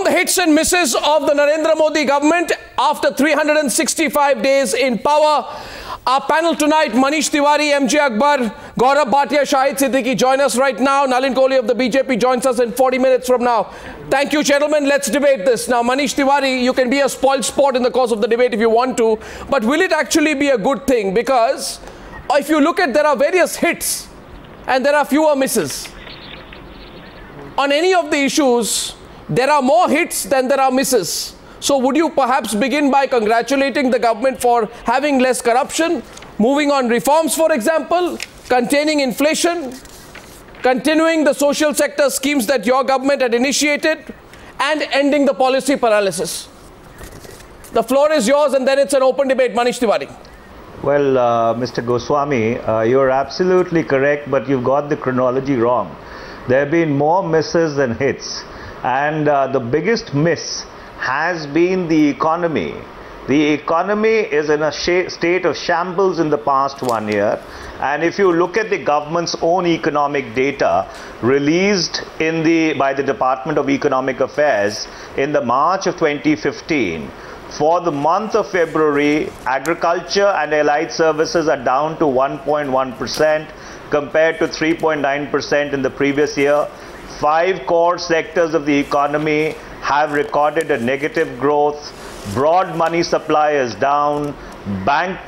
On the hits and misses of the Narendra Modi government after 365 days in power, our panel tonight, Manish Tewari, M J Akbar, Gaurav Bhatia, Shahid Siddiqui join us right now. Nalin Kohli of the BJP joins us in 40 minutes from now. Thank you, gentlemen. Let's debate this. Now, Manish Tewari, you can be a spoiled sport in the course of the debate if you want to, but will it actually be a good thing? Because if you look at, there are various hits and there are fewer misses. On any of the issues, there are more hits than there are misses. So would you perhaps begin by congratulating the government for having less corruption, moving on reforms, for example, containing inflation, continuing the social sector schemes that your government had initiated, and ending the policy paralysis? The floor is yours, and then it's an open debate. Manish Tewari. Well, Mr. Goswami, you're absolutely correct, but you've got the chronology wrong. There have been more misses than hits, and the biggest miss has been the economy. The economy is in a state of shambles in the past 1 year, and if you look at the government's own economic data released by the Department of Economic Affairs in the March of 2015, for the month of February, agriculture and allied services are down to 1.1% compared to 3.9% in the previous year. 5 core sectors of the economy have recorded a negative growth. Broad money supply is down. Bank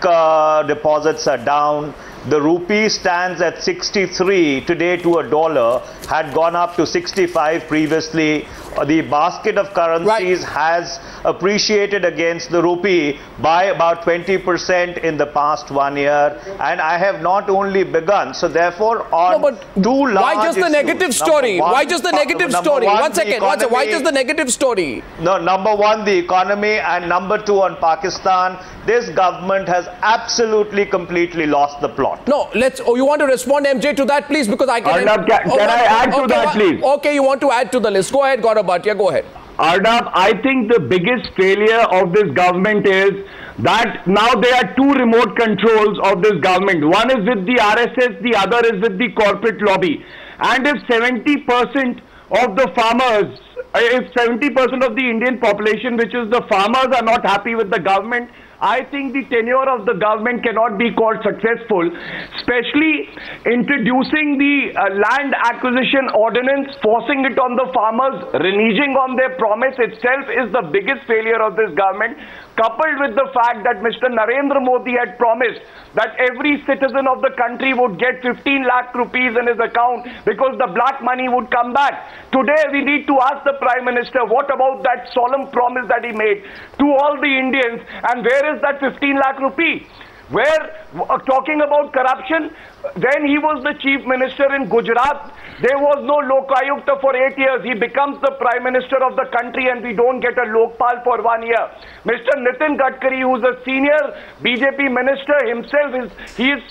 deposits are down. The rupee stands at 63 today to a dollar, had gone up to 65 previously. The basket of currencies has appreciated against the rupee by about 20% in the past 1 year. And I have not only begun. So therefore, on two large why just the negative story? Why just the negative story? One second. Why just the negative story? No, number one, the economy, and number two, on Pakistan, this government has absolutely, completely lost the plot. No, you want to respond, MJ, to that, please? Because I can... Arnab, can I add to that, please? Okay, you want to add to the list. Go ahead, Gaurav Bhatia, go ahead. Arnab, I think the biggest failure of this government is that now there are two remote controls of this government. One is with the RSS, the other is with the corporate lobby. And if 70% of the farmers, if 70% of the Indian population, which is the farmers, are not happy with the government, I think the tenure of the government cannot be called successful, especially introducing the land acquisition ordinance, forcing it on the farmers, reneging on their promise itself is the biggest failure of this government, coupled with the fact that Mr. Narendra Modi had promised that every citizen of the country would get 15 lakh rupees in his account because the black money would come back. Today we need to ask the Prime Minister, what about that solemn promise that he made to all the Indians, and where is that 15 lakh rupee? Where, talking about corruption, when he was the Chief Minister in Gujarat, there was no Lokayukta for 8 years. He becomes the Prime Minister of the country and we don't get a Lokpal for 1 year. Mr. Nitin Gadkari, who's a senior BJP minister himself, he's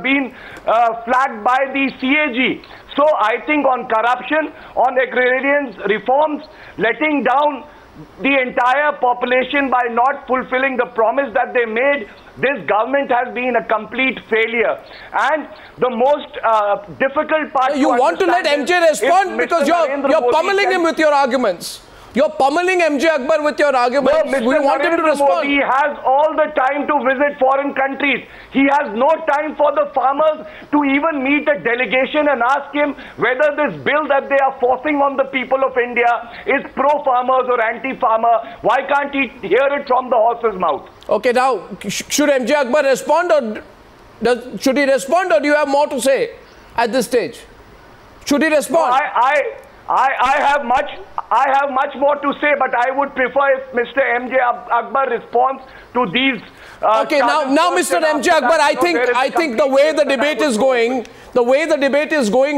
been flagged by the CAG. So I think on corruption, on agrarian reforms, letting down the entire population by not fulfilling the promise that they made, this government has been a complete failure. And the most difficult part... You want to let MJ respond because you're pummeling him with your arguments. You're pummeling M J Akbar with your arguments. No, we want him to respond. He has all the time to visit foreign countries. He has no time for the farmers to even meet a delegation and ask him whether this bill that they are forcing on the people of India is pro-farmers or anti-farmer. Why can't he hear it from the horse's mouth? Okay, now, should M J Akbar respond, or should he respond, or do you have more to say at this stage? Should he respond? I have much more to say, but I would prefer if Mr. M J Akbar responds to these. Okay, now, Mr. M J Akbar, I think the way the debate is going,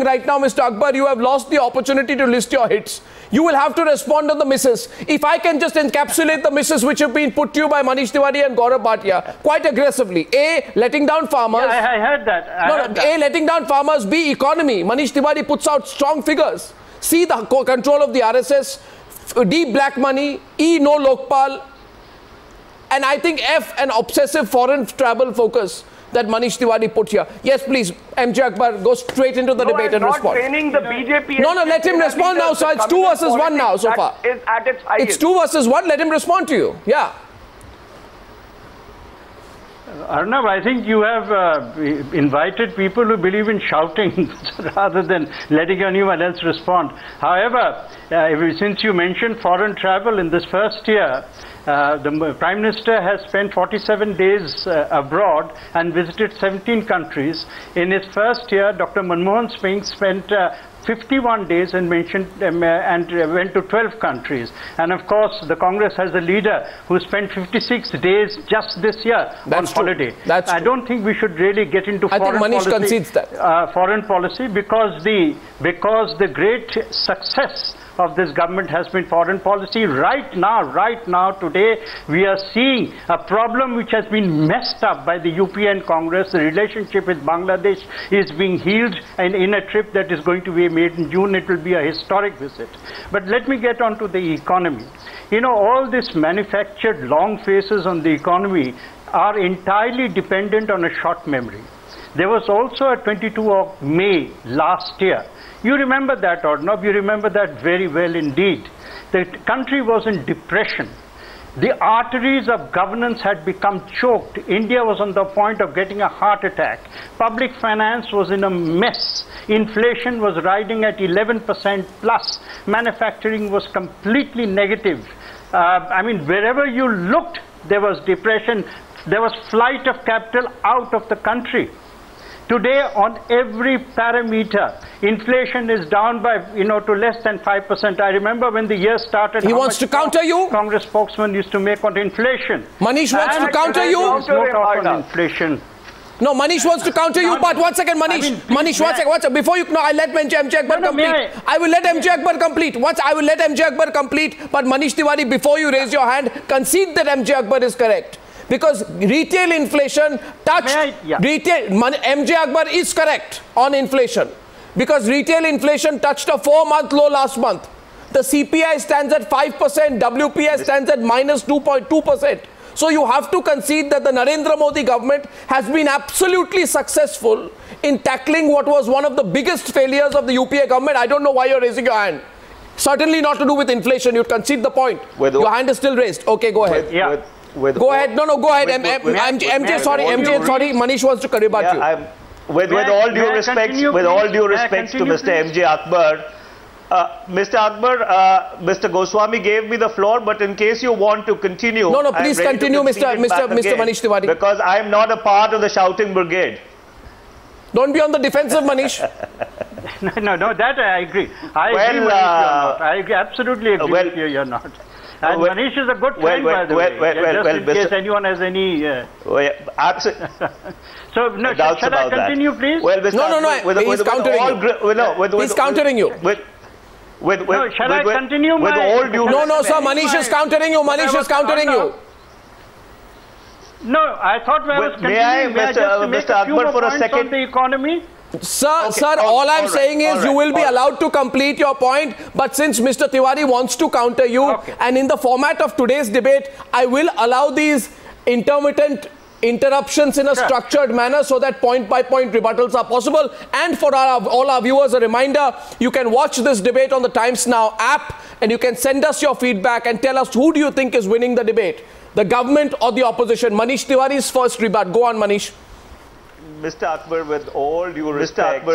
right now, Mr. Akbar, you have lost the opportunity to list your hits. You will have to respond on the misses. If I can just encapsulate the misses which have been put to you by Manish Tewari and Gaurav Bhatia quite aggressively. A, letting down farmers. Yeah, I heard that. A, letting down farmers. B, economy. Manish Tewari puts out strong figures. C, the control of the RSS. D, black money. E, no Lokpal. And I think F, an obsessive foreign travel focus. that Manish Tewari put here. Yes, please, M J Akbar, go straight into the debate and respond. Training the BJP. No, let him respond now. So it's 2 versus 1 now so far. Is at its highest. It's 2 versus 1. Let him respond to you. Yeah. Arnab, I think you have invited people who believe in shouting rather than letting anyone else respond. However, since you mentioned foreign travel in this first year, the Prime Minister has spent 47 days abroad and visited 17 countries. In his first year, Dr. Manmohan Singh spent 51 days and went to 12 countries. And of course, the Congress has a leader who spent 56 days just this year on holiday. I don't think we should really get into foreign policy. Concedes that. Foreign policy because the great success of this government has been foreign policy. Right now, today, we are seeing a problem which has been messed up by the UPN Congress. The relationship with Bangladesh is being healed, and in a trip that is going to be made in June, it will be a historic visit. But let me get on to the economy. You know, all this manufactured long faces on the economy are entirely dependent on a short memory. There was also a 22 of May last year. You remember that, Arnab? You remember that very well indeed. The country was in depression. The arteries of governance had become choked. India was on the point of getting a heart attack. Public finance was in a mess. Inflation was riding at 11% plus. Manufacturing was completely negative. I mean, wherever you looked, there was depression. There was flight of capital out of the country. Today, on every parameter, inflation is down by, to less than 5%. I remember when the year started. He wants to counter you? Congress spokesman used to make on inflation. Manish wants to counter you? No talk on inflation. No, Manish wants to counter you, but 1 second, Manish. Manish, 1 second. Before you, I'll let M J Akbar complete. I will let M J Akbar complete. I will let M J Akbar complete, but Manish Tewari, before you raise your hand, concede that M J Akbar is correct. Because retail inflation touched, M J Akbar is correct on inflation. Because retail inflation touched a 4-month low last month. The CPI stands at 5%, WPI stands at minus 2.2%. So you have to concede that the Narendra Modi government has been absolutely successful in tackling what was one of the biggest failures of the UPA government. I don't know why you're raising your hand. Certainly not to do with inflation. You concede the point. Your hand is still raised. Okay, go ahead. Go ahead. No, go ahead. MJ, sorry. Manish wants to rebut you. With all due respect to Mr. M J Akbar, Mr. Akbar, Mr. Goswami gave me the floor, but in case you want to continue, no, please continue, Mr. Manish Tewari, because I am not a part of the shouting brigade. Don't be on the defensive, Manish. No, that I agree. I absolutely agree with you. You're not. And Manish is a good friend, by the way. In case anyone has any... absolutely. So, no, shall I continue, please? Well, no. He's countering you. He's countering you. Shall I continue? No, sir. Manish is countering you. Manish is countering you. No, I thought I was continuing. Mr. Akbar, for a second. On the economy? Sir, all I'm saying is you will be allowed to complete your point, but since Mr. Tewari wants to counter you, and in the format of today's debate, I will allow these intermittent interruptions in a structured manner so that point-by-point rebuttals are possible. And for all our viewers, a reminder, you can watch this debate on the Times Now app, and you can send us your feedback and tell us who do you think is winning the debate, the government or the opposition. Manish Tewari's first rebut. Go on, Manish. Mr. Akbar, with all due respect, to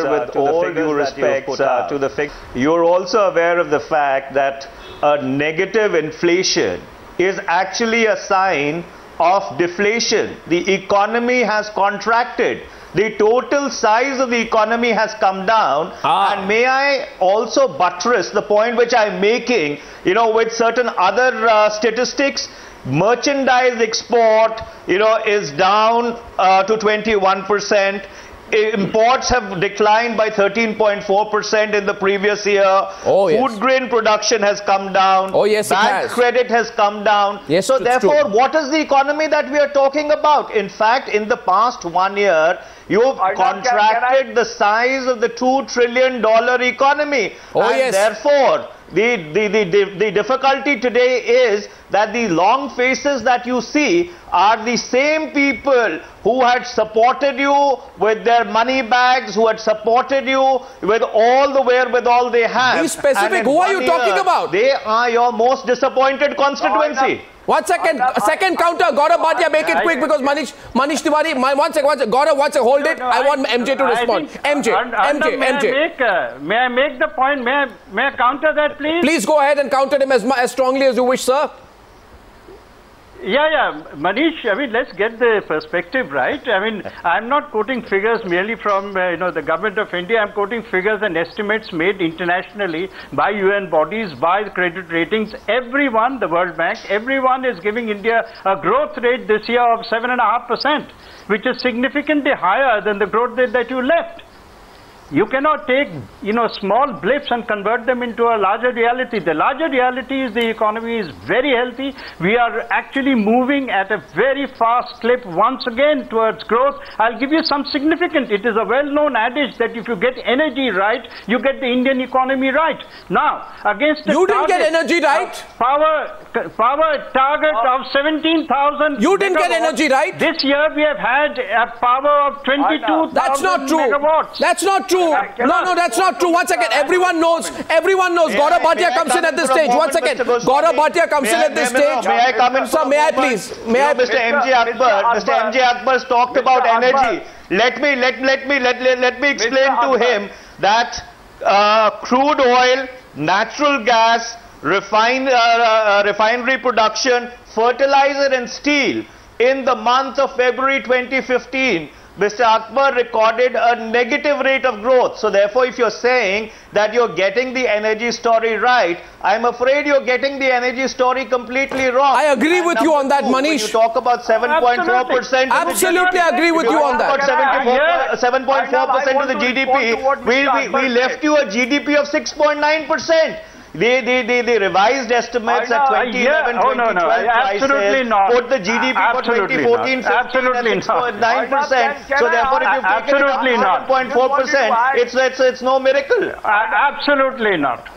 the figures, you're also aware of the fact that a negative inflation is actually a sign of deflation. The economy has contracted. The total size of the economy has come down. And may I also buttress the point which I'm making, with certain other statistics. Merchandise export, is down to 21%. Imports have declined by 13.4% in the previous year. Food grain production has come down. Bank credit has come down. So therefore, what is the economy that we are talking about? In fact, in the past 1 year, you have contracted the size of the $2 trillion economy. Therefore, The difficulty today is that the long faces that you see are the same people who had supported you with their money bags, who had supported you with all the wherewithal they have. Be specific. Who are you talking about? They are your most disappointed constituency. 1 second, second counter. Gaurav Bhatia, make it quick because Manish Tewari. One second. Gaurav, hold it. I want MJ to respond. MJ. May I make the point? May I counter that, please? Please go ahead and counter him as strongly as you wish, sir. Yeah. Manish, I mean, let's get the perspective right. I mean, I'm not quoting figures merely from, the government of India. I'm quoting figures and estimates made internationally by UN bodies, by the credit ratings. Everyone, the World Bank, everyone is giving India a growth rate this year of 7.5%, which is significantly higher than the growth rate that you left. You cannot take, small blips and convert them into a larger reality. The larger reality is the economy is very healthy. We are actually moving at a very fast clip once again towards growth. I'll give you some significant. It is a well-known adage that if you get energy right, you get the Indian economy right. Now, against the you didn't get energy right. Power target of 17,000. You didn't get energy right. This year we have had a power of 22,000 That's not true. megawatts. That's not true. No, that's not true. 1 second. Everyone knows. Gaurav Bhatia comes in at this stage. 1 second. Gaurav Bhatia comes in at this stage. May I come in? Sir, may I please? Mr. M J Akbar talked about energy. Let me explain to him that crude oil, natural gas, refinery production, fertilizer and steel in the month of February 2015, Mr. Akbar recorded a negative rate of growth. So therefore, if you're saying that you're getting the energy story right, I'm afraid you're getting the energy story completely wrong. I agree with you on that, Manish. When you talk about 7.4%, absolutely agree with you on that. 7.4% of the GDP. We left you a GDP of 6.9%. The revised estimates at 2011, 2012 prices put the GDP for 2014, 15 at 6.9%. So therefore, if you've taken it up 7.4%, it's no miracle. Absolutely not.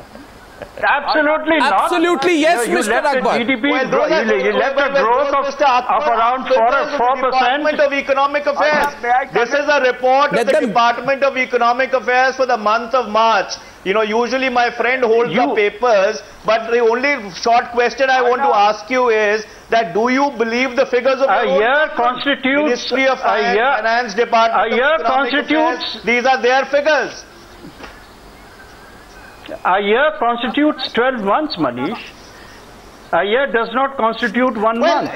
Absolutely not. Absolutely yes, you Mr. Akbar. You left a growth of around 4%. Department of Economic Affairs. This is a report of the Department of Economic Affairs for the month of March. Usually my friend holds the papers, but the only short question I want to ask you is that do you believe the figures of a year constitutes Ministry of Finance Department? A year constitutes. These are their figures. A year constitutes 12 months, Manish. A year does not constitute 1 month.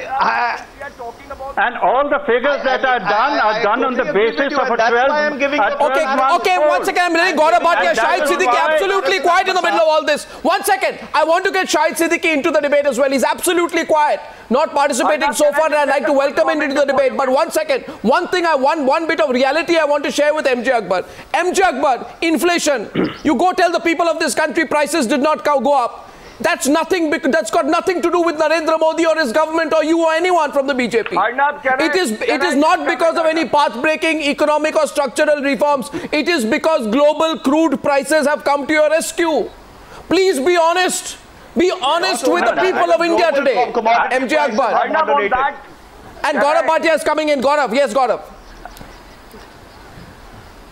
And all the figures that are done on the basis of a 12 month. Okay, 1 second. I'm letting Gaurav Bhatia, Shahid Siddiqui absolutely quiet in the middle of all this. 1 second. I want to get Shahid Siddiqui into the debate as well. He's absolutely quiet, not participating so far, and I'd like to welcome him into the debate. But 1 second. One bit of reality I want to share with MJ Akbar. MJ Akbar, inflation. You go tell the people of this country prices did not go up. That's got nothing to do with Narendra Modi or his government or you or anyone from the BJP. It is not because of any path-breaking economic or structural reforms. It is because global crude prices have come to your rescue. Please be honest. Be honest with the people of India today. MJ Akbar. And Gaurav Bhatia is coming in. Gaurav. Yes, Gaurav.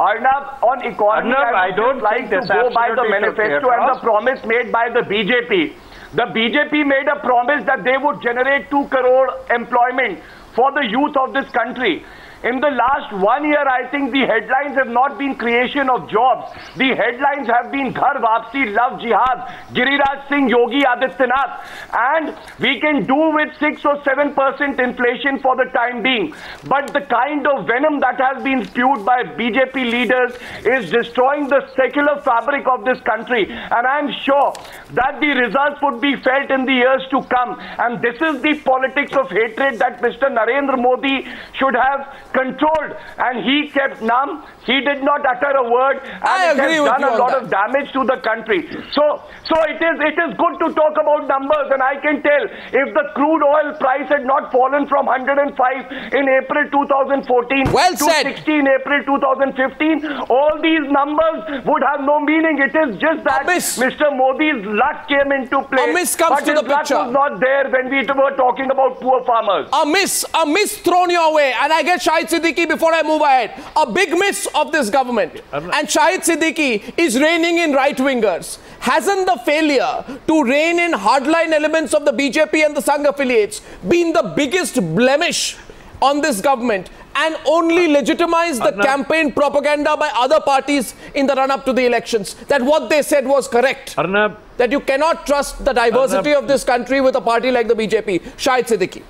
Arnab, on economy, I don't like to go by the manifesto and the promise made by the BJP. The BJP made a promise that they would generate 2 crore employment for the youth of this country. In the last 1 year, I think the headlines have not been creation of jobs. The headlines have been Ghar Vapsi, Love Jihad, Giriraj Singh, Yogi Adityanath. And we can do with 6 or 7% inflation for the time being. But the kind of venom that has been spewed by BJP leaders is destroying the secular fabric of this country. And I'm sure that the results would be felt in the years to come. And this is the politics of hatred that Mr. Narendra Modi should have controlled, and he kept numb. He did not utter a word, and it has done a lot of damage to the country. So it is good to talk about numbers, and I can tell if the crude oil price had not fallen from 105 in April 2014 to 60 in April 2015, all these numbers would have no meaning. It is just that Mr. Modi's luck came into play, but his luck was not there when we were talking about poor farmers. A miss thrown your way, and I get Shahid Siddiqui before I move ahead. A big miss of this government, and Shahid Siddiqui is reigning in right-wingers. Hasn't the failure to rein in hardline elements of the BJP and the Sangh affiliates been the biggest blemish on this government, and only legitimize the campaign propaganda by other parties in the run-up to the elections, that what they said was correct? Arnab, that you cannot trust the diversity of this country with a party like the BJP. Shahid Siddiqui.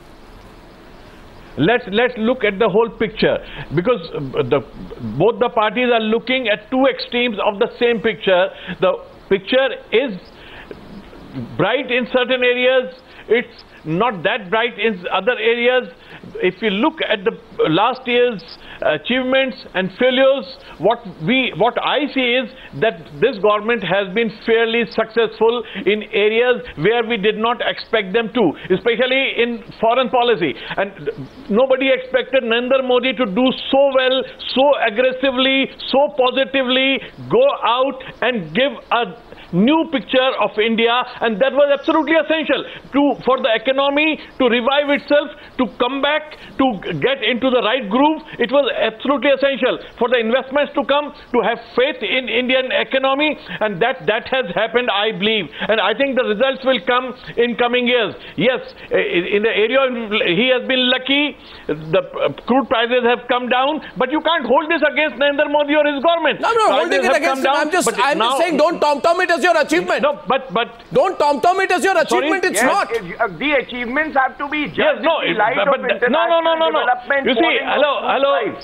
Let's look at the whole picture, because both the parties are looking at two extremes of the same picture. The picture is bright in certain areas, it's not that bright in other areas. If you look at the last year's achievements and failures, what I see is that this government has been fairly successful in areas where we did not expect them to, especially in foreign policy. And nobody expected Narendra Modi to do so well, so aggressively, so positively, go out and give a new picture of India, and that was absolutely essential for the economy to revive itself, to come back, to get into the right groove. It was absolutely essential for the investments to come, to have faith in Indian economy, and that has happened, I believe. And I think the results will come in coming years. Yes, in the area he has been lucky, the crude prices have come down, but you can't hold this against Narendra Modi or his government. No, holding it against him. I'm just saying, don't tom-tom it as your achievement. No, but don't tom-tom it as your achievement. Sorry? It's not. The achievements have to be just no. You see, hello.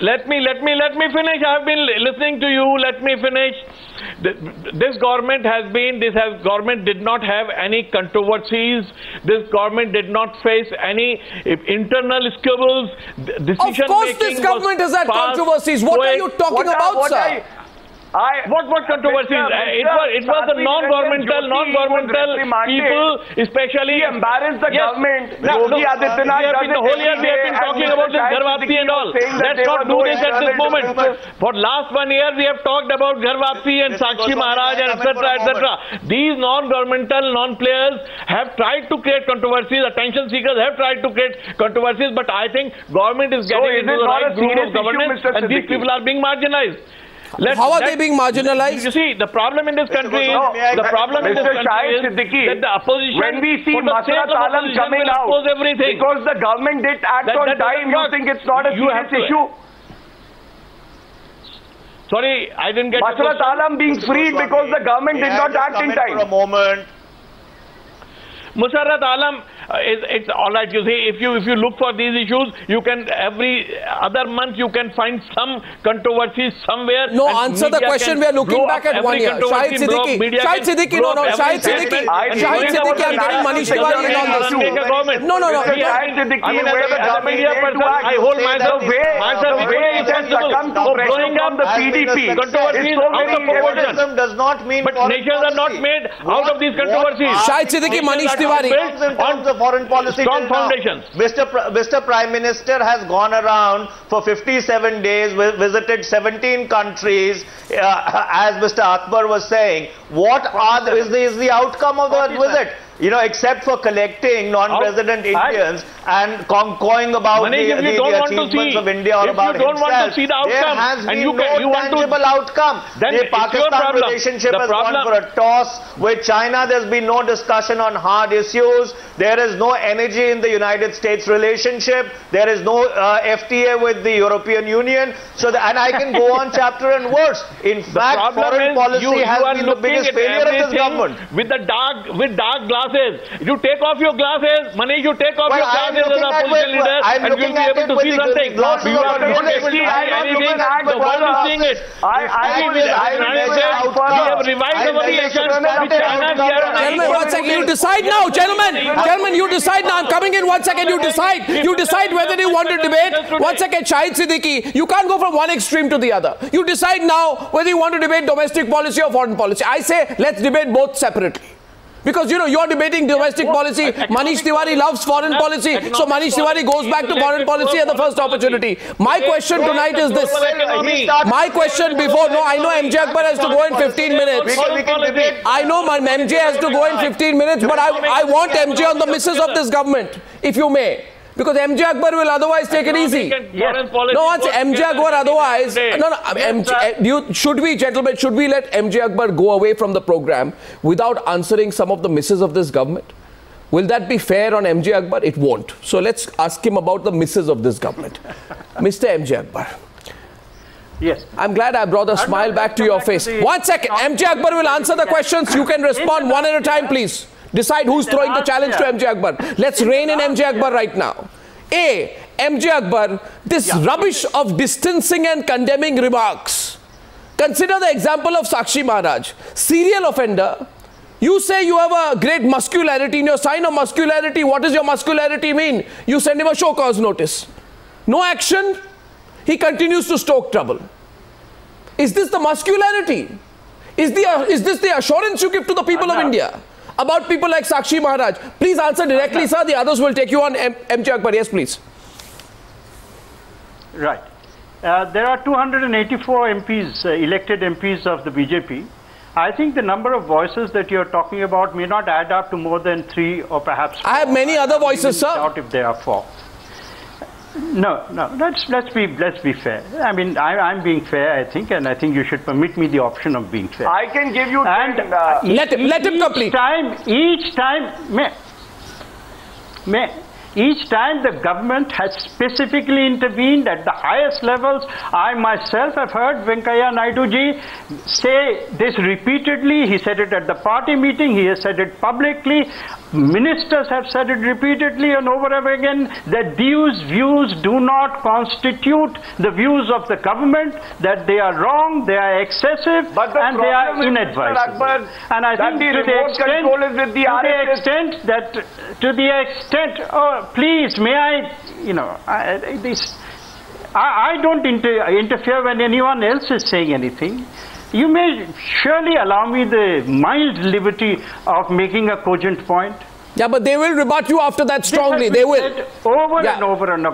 Let me finish. I have been listening to you. Let me finish. This government government did not have any controversies. This government did not face any internal squabbles. Of course, this government has had controversies. What are you talking about, sir? What controversies? It was the non-governmental people, especially. He embarrassed the government. Yogi Adityanath the whole year we have been talking about this Ghar Wapsi and all. Let's not do this at this moment. For last 1 year we have talked about Ghar Wapsi and Sakshi Maharaj and etc. These non-governmental, non-players have tried to create controversies. Attention seekers have tried to create controversies, but I think government is getting into the right groove of governance, and these people are being marginalized. How are they being marginalized? You see, the problem in this country is that the opposition, when we see Masrat Alam coming out, because the government did act on time, you think it's not a serious issue? Sorry, I didn't get Masrat Alam being freed because the government did not act in time. For a moment. Musharrat Alam, it's all right. You see, if you look for these issues, you can every other month you can find some controversy somewhere. No, answer the question. We are looking back at 1 year. Shahid Siddiqui. Shahid Siddiqui. Shahid Siddiqui. Shahid Siddiqui. I'm getting Manish Tewari in on this. No. Shahid Siddiqui, I hold myself responsible for blowing up the PDP. Controversies out of proportion does not mean. But nations are not made out of these controversies. Shahid Siddiqui, Manish Tewari. In terms of foreign policy, strong foundations. Mr. Prime Minister has gone around for 57 days, visited 17 countries, as Mr. Akbar was saying. What is the outcome of that visit? You know, except for collecting non-resident Indians and cawing about the achievements of India or about himself, there has been no tangible outcome. The Pakistan relationship has gone for a toss. With China, there's been no discussion on hard issues. There is no energy in the United States relationship. There is no FTA with the European Union. And I can go on chapter and verse. In fact, foreign policy has been the biggest failure of this government. With dark glass glasses. You take off your glasses, Manish, you take off your glasses as a opposition leader and you'll be able to see something. You are not able to see anything. The world is seeing it. We have revised our relations with China. Gentlemen, 1 second. You decide now, gentlemen. Gentlemen, you decide now. I'm coming in 1 second. You decide. You decide whether you want to debate. 1 second, Shahid Siddiqui. You can't go from one extreme to the other. You decide now whether you want to debate domestic policy or foreign policy. I say let's debate both separately. Because, you know, you're debating domestic policy. Manish Tewari loves foreign policy. So Manish Tewari goes back to foreign policy at the first opportunity. My question tonight is this. My question before, no, I know M J Akbar has to go in 15 minutes. I know my M J has to go in 15 minutes, but I want M J on the misses of this government, if you may. Because M J Akbar will otherwise take it easy. Yes. No, once M J Akbar otherwise... No, should we, gentlemen, should we let M J Akbar go away from the program without answering some of the misses of this government? Will that be fair on M J Akbar? It won't. So let's ask him about the misses of this government. Mr. M J Akbar. Yes. I'm glad I brought a smile back to your face. 1 second. M J Akbar will answer the questions. You can respond one at a time, please. Decide who's throwing the challenge to M J Akbar. Let's rein in M J Akbar right now. M J Akbar, this rubbish of distancing and condemning remarks. Consider the example of Sakshi Maharaj. Serial offender. You say you have a great muscularity. In your sign of muscularity, what does your muscularity mean? You send him a show cause notice. No action. He continues to stoke trouble. Is this the muscularity? Is this the assurance you give to the people of India about people like Sakshi Maharaj? Please answer directly, sir. The others will take you on. M J Akbar, yes, please. Right. There are 284 MPs, elected MPs of the BJP. I think the number of voices that you're talking about may not add up to more than 3 or perhaps 4. I have many other voices, sir. I doubt if there are 4. No. Let's be fair. I mean, I'm being fair, I think, and I think you should permit me the option of being fair. I can give you. And let him complete. Each time the government has specifically intervened at the highest levels. I myself have heard Venkaiah Naidu ji say this repeatedly. He said it at the party meeting. He has said it publicly. Ministers have said it repeatedly and over and over again that these views do not constitute the views of the government, that they are wrong, they are excessive, and they are inadvisable. And I think to the extent, oh, please, may I, I don't interfere when anyone else is saying anything. You may surely allow me the mild liberty of making a cogent point. Yeah, but they will rebut you after that strongly. They will. Over and over and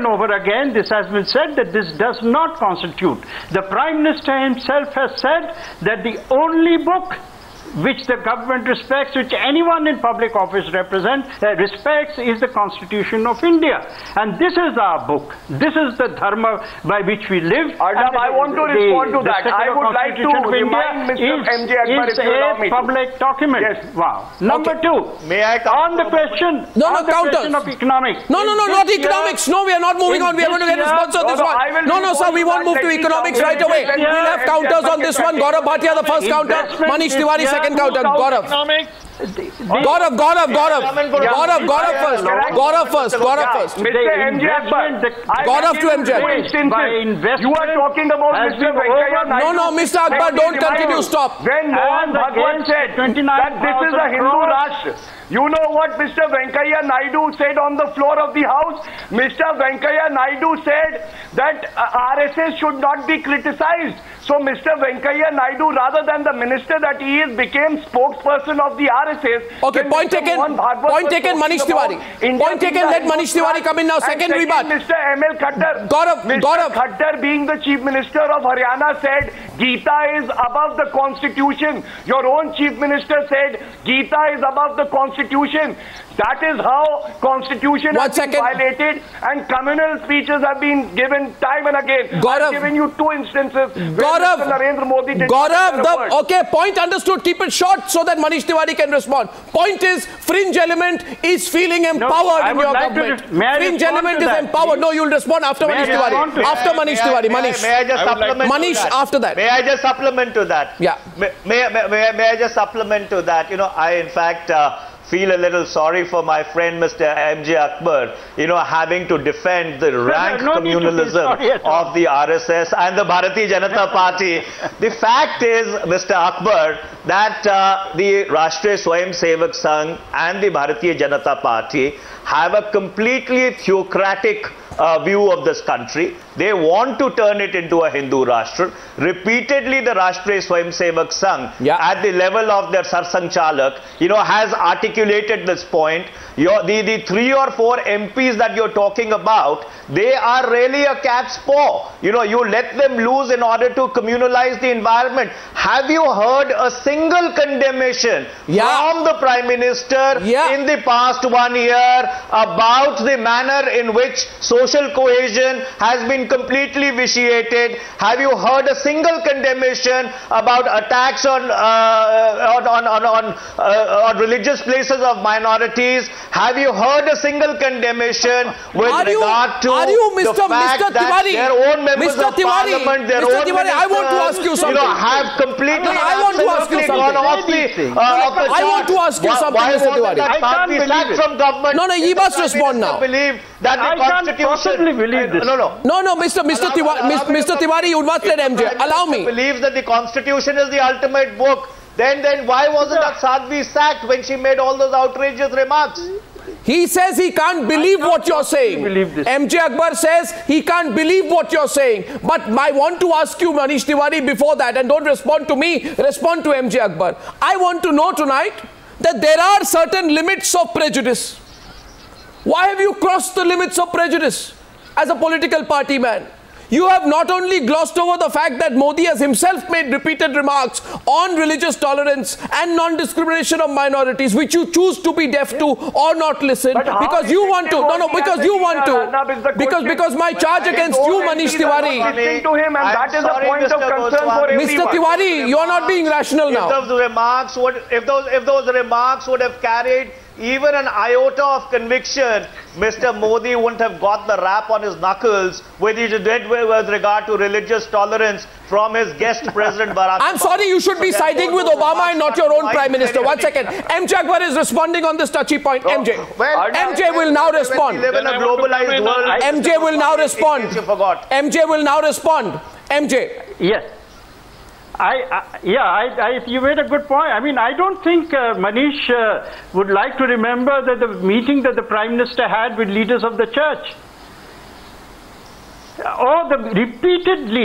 over again, this has been said that this does not constitute. The Prime Minister himself has said that the only book which the government respects, which anyone in public office respects, is the Constitution of India. And this is our book. This is the dharma by which we live. Arnab, I want to respond to that. I would like to remind Mr. M J Akbar, if you allow me to. It's a public document. Yes. Wow. Number 2. May I on the question of economics. No, not economics. No, we are not moving on. We are going to get a response on this one. No, sir, we won't move to economics right away. We'll have counters on this one. Gaurav Bhatia, the first counter. Manish Tewari, second counter. Gaurav first. Mr. M J Akbar. Gaurav to M J Akbar. You are talking about Mr. Venkaiah Naidu. No, Mr. Akbar, don't continue. Stop. When Mohan Bhagwat said that this is a Hindu Rashtra, you know what Mr. Venkaiah Naidu said on the floor of the House? Mr. Venkaiah Naidu said that RSS should not be criticized. So Mr. Venkaiah Naidu, rather than the minister that he is, became spokesperson of the RSS. Okay, point taken. Point taken, Manish Tewari. Point taken, let Manish Tewari come in now. Second rebut. Mr. M.L. Khattar. Gaurav. Khattar, being the Chief Minister of Haryana, said Gita is above the Constitution. Your own Chief Minister said Gita is above the Constitution. That is how Constitution has been violated, and communal speeches have been given time and again. I've given you 2 instances. Gaurav, Narendra Modi did okay, point understood. Keep it short so that Manish Tewari can respond. Point is, fringe element is feeling empowered in your government. Fringe element is empowered. No, you'll respond after Manish Tewari. After Manish Tewari. Manish. May I just supplement? Manish, after that. May I just supplement to that? Yeah. May I just supplement to that? You know, I in fact feel a little sorry for my friend Mr. M J Akbar, you know, having to defend the rank communalism of the RSS and the Bharatiya Janata Party. The fact is, Mr. Akbar, that the Rashtriya Swayam Sevak Sangh and the Bharatiya Janata Party have a completely theocratic view of this country. They want to turn it into a Hindu Rashtra. Repeatedly, the Rashtriya Swayam Sevak Sangh, at the level of their Sarsanchalak, you know, has articulated this point. The 3 or 4 MPs that you're talking about, they are really a cat's paw. You know, you let them loose in order to communalize the environment. Have you heard a single condemnation from the Prime Minister in the past 1 year about the manner in which social cohesion has been completely vitiated? Have you heard a single condemnation about attacks on religious places of minorities? Have you heard a single condemnation with regard to the fact that their own members of parliament, their own ministers, I want to ask you something. You know, have completely I want to ask you something. gone off the I want to ask you something, Mr. Tewari. That party sacked from government? No, you must respond now. Believe that the Constitution... can't possibly believe this. No, Mr. Tewari, you must let MJ. Allow me. Believes that the Constitution is the ultimate book. Then why wasn't that Sadhvi sacked when she made all those outrageous remarks? He says he can't believe what you're saying. MJ Akbar says he can't believe what you're saying. But I want to ask you, Manish Tewari, before that, and don't respond to me, respond to MJ Akbar. I want to know tonight that there are certain limits of prejudice. Why have you crossed the limits of prejudice as a political party man? You have not only glossed over the fact that Modi has himself made repeated remarks on religious tolerance and non-discrimination of minorities, which you choose to be deaf to or not listen, because you want to. Because you want to. Because my charge against you, Manish Tewari. Listening to him, and that is a point of concern for everyone. Mr. Tewari, you are not being rational now. If those remarks would have carried even an iota of conviction, Mr. Modi wouldn't have got the rap on his knuckles with regard to religious tolerance from his guest President Barack Obama. I'm sorry, you should be siding with Obama and not your own Prime Minister. 1 second. MJ Akbar is responding on this touchy point. MJ. MJ will now respond. We live in a globalized world. MJ will now respond. MJ will now respond. MJ. Yes. You made a good point. I mean, I don't think Manish would like to remember that the meeting that the Prime Minister had with leaders of the church. Or repeatedly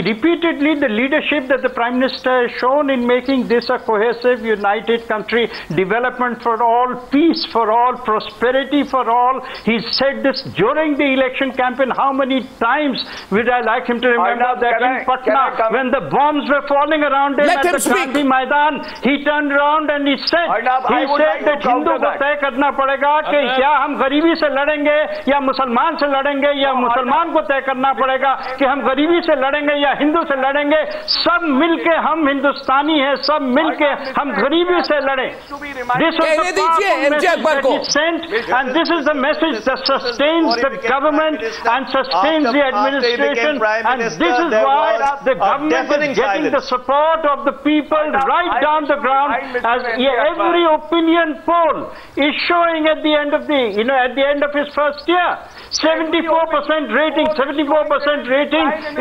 the leadership that the Prime Minister has shown in making this a cohesive, united country, development for all, peace for all, prosperity for all. He said this during the election campaign. How many times would I like him to remember that in Patna, when the bombs were falling around him at the Gandhi Maidan, he turned around and he said that Hindu को तय करना पड़ेगा कि क्या हम गरीबी से लड़ेंगे या मुसलमान से लड़ेंगे या मुसलमान को तय करना पड़ेगा कि हम गरीबी से लड़ेंगे या हिंदू से लड़ेंगे, सब मिलके हम हिंदुस्तानी हैं, सब मिलके हम गरीबी से लड़ें. This was the powerful message that he sent, and this is the message that sustains the government and sustains the administration, and this is why the government is getting the support of the people right down the ground, as every opinion poll is showing at the end of his first year. 74% rating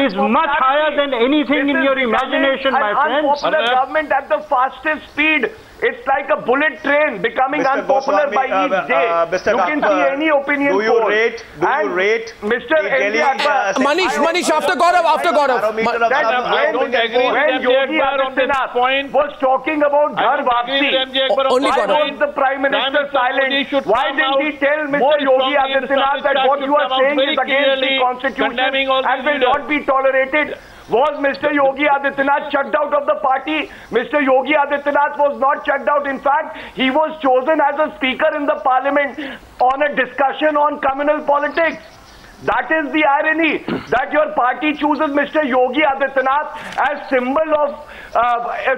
is much higher than anything in your imagination, my friends. Unpopular government at the fastest speed. It's like a bullet train becoming unpopular by each day. You can see any opinion poll. Do you rate Mr. M J Akbar? Manish, after Gaurav. When Yogi Adityanath was talking about Ghar Wapsi, only why was the Prime Minister silent? Why didn't he tell Mr. Yogi Adityanath that what you are saying is against the Constitution and will not be tolerated? Was Mr. Yogi Adityanath chucked out of the party? Mr. Yogi Adityanath was not chucked out. In fact, he was chosen as a speaker in the parliament on a discussion on communal politics. That is the irony, that your party chooses Mr. Yogi Adityanath as symbol of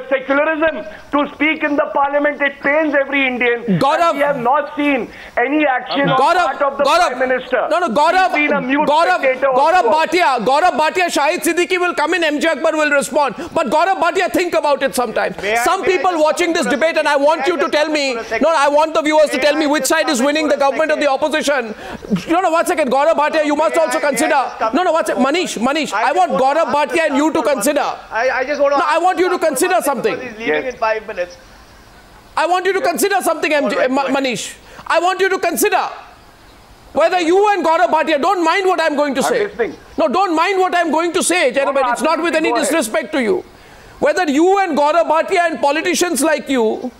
secularism to speak in the parliament. It pains every Indian. Gaurav, we have not seen any action on part of the Prime Minister. No, Gaurav, He's been a mute spectator Gaurav also. Gaurav Bhatia, Shahid Siddiqui will come in, M J Akbar will respond. But Gaurav Bhatia, think about it sometimes. Some people watching this debate, and I want you to tell me, I want the viewers to tell me which side is winning, the government or the opposition. No, 1 second, Gaurav Bhatia, you must also consider. No, 1 second, Manish, I want Gaurav Bhatia and you to consider. I just want to. No, I want you to consider something. He's leaving in 5 minutes. I want you to consider something, Manish. I want you to consider whether you and Gaurav Bhatia, don't mind what I'm going to say. No, don't mind what I'm going to say, gentlemen. It's not with any disrespect to you. Whether you and Gaurav Bhatia and politicians like you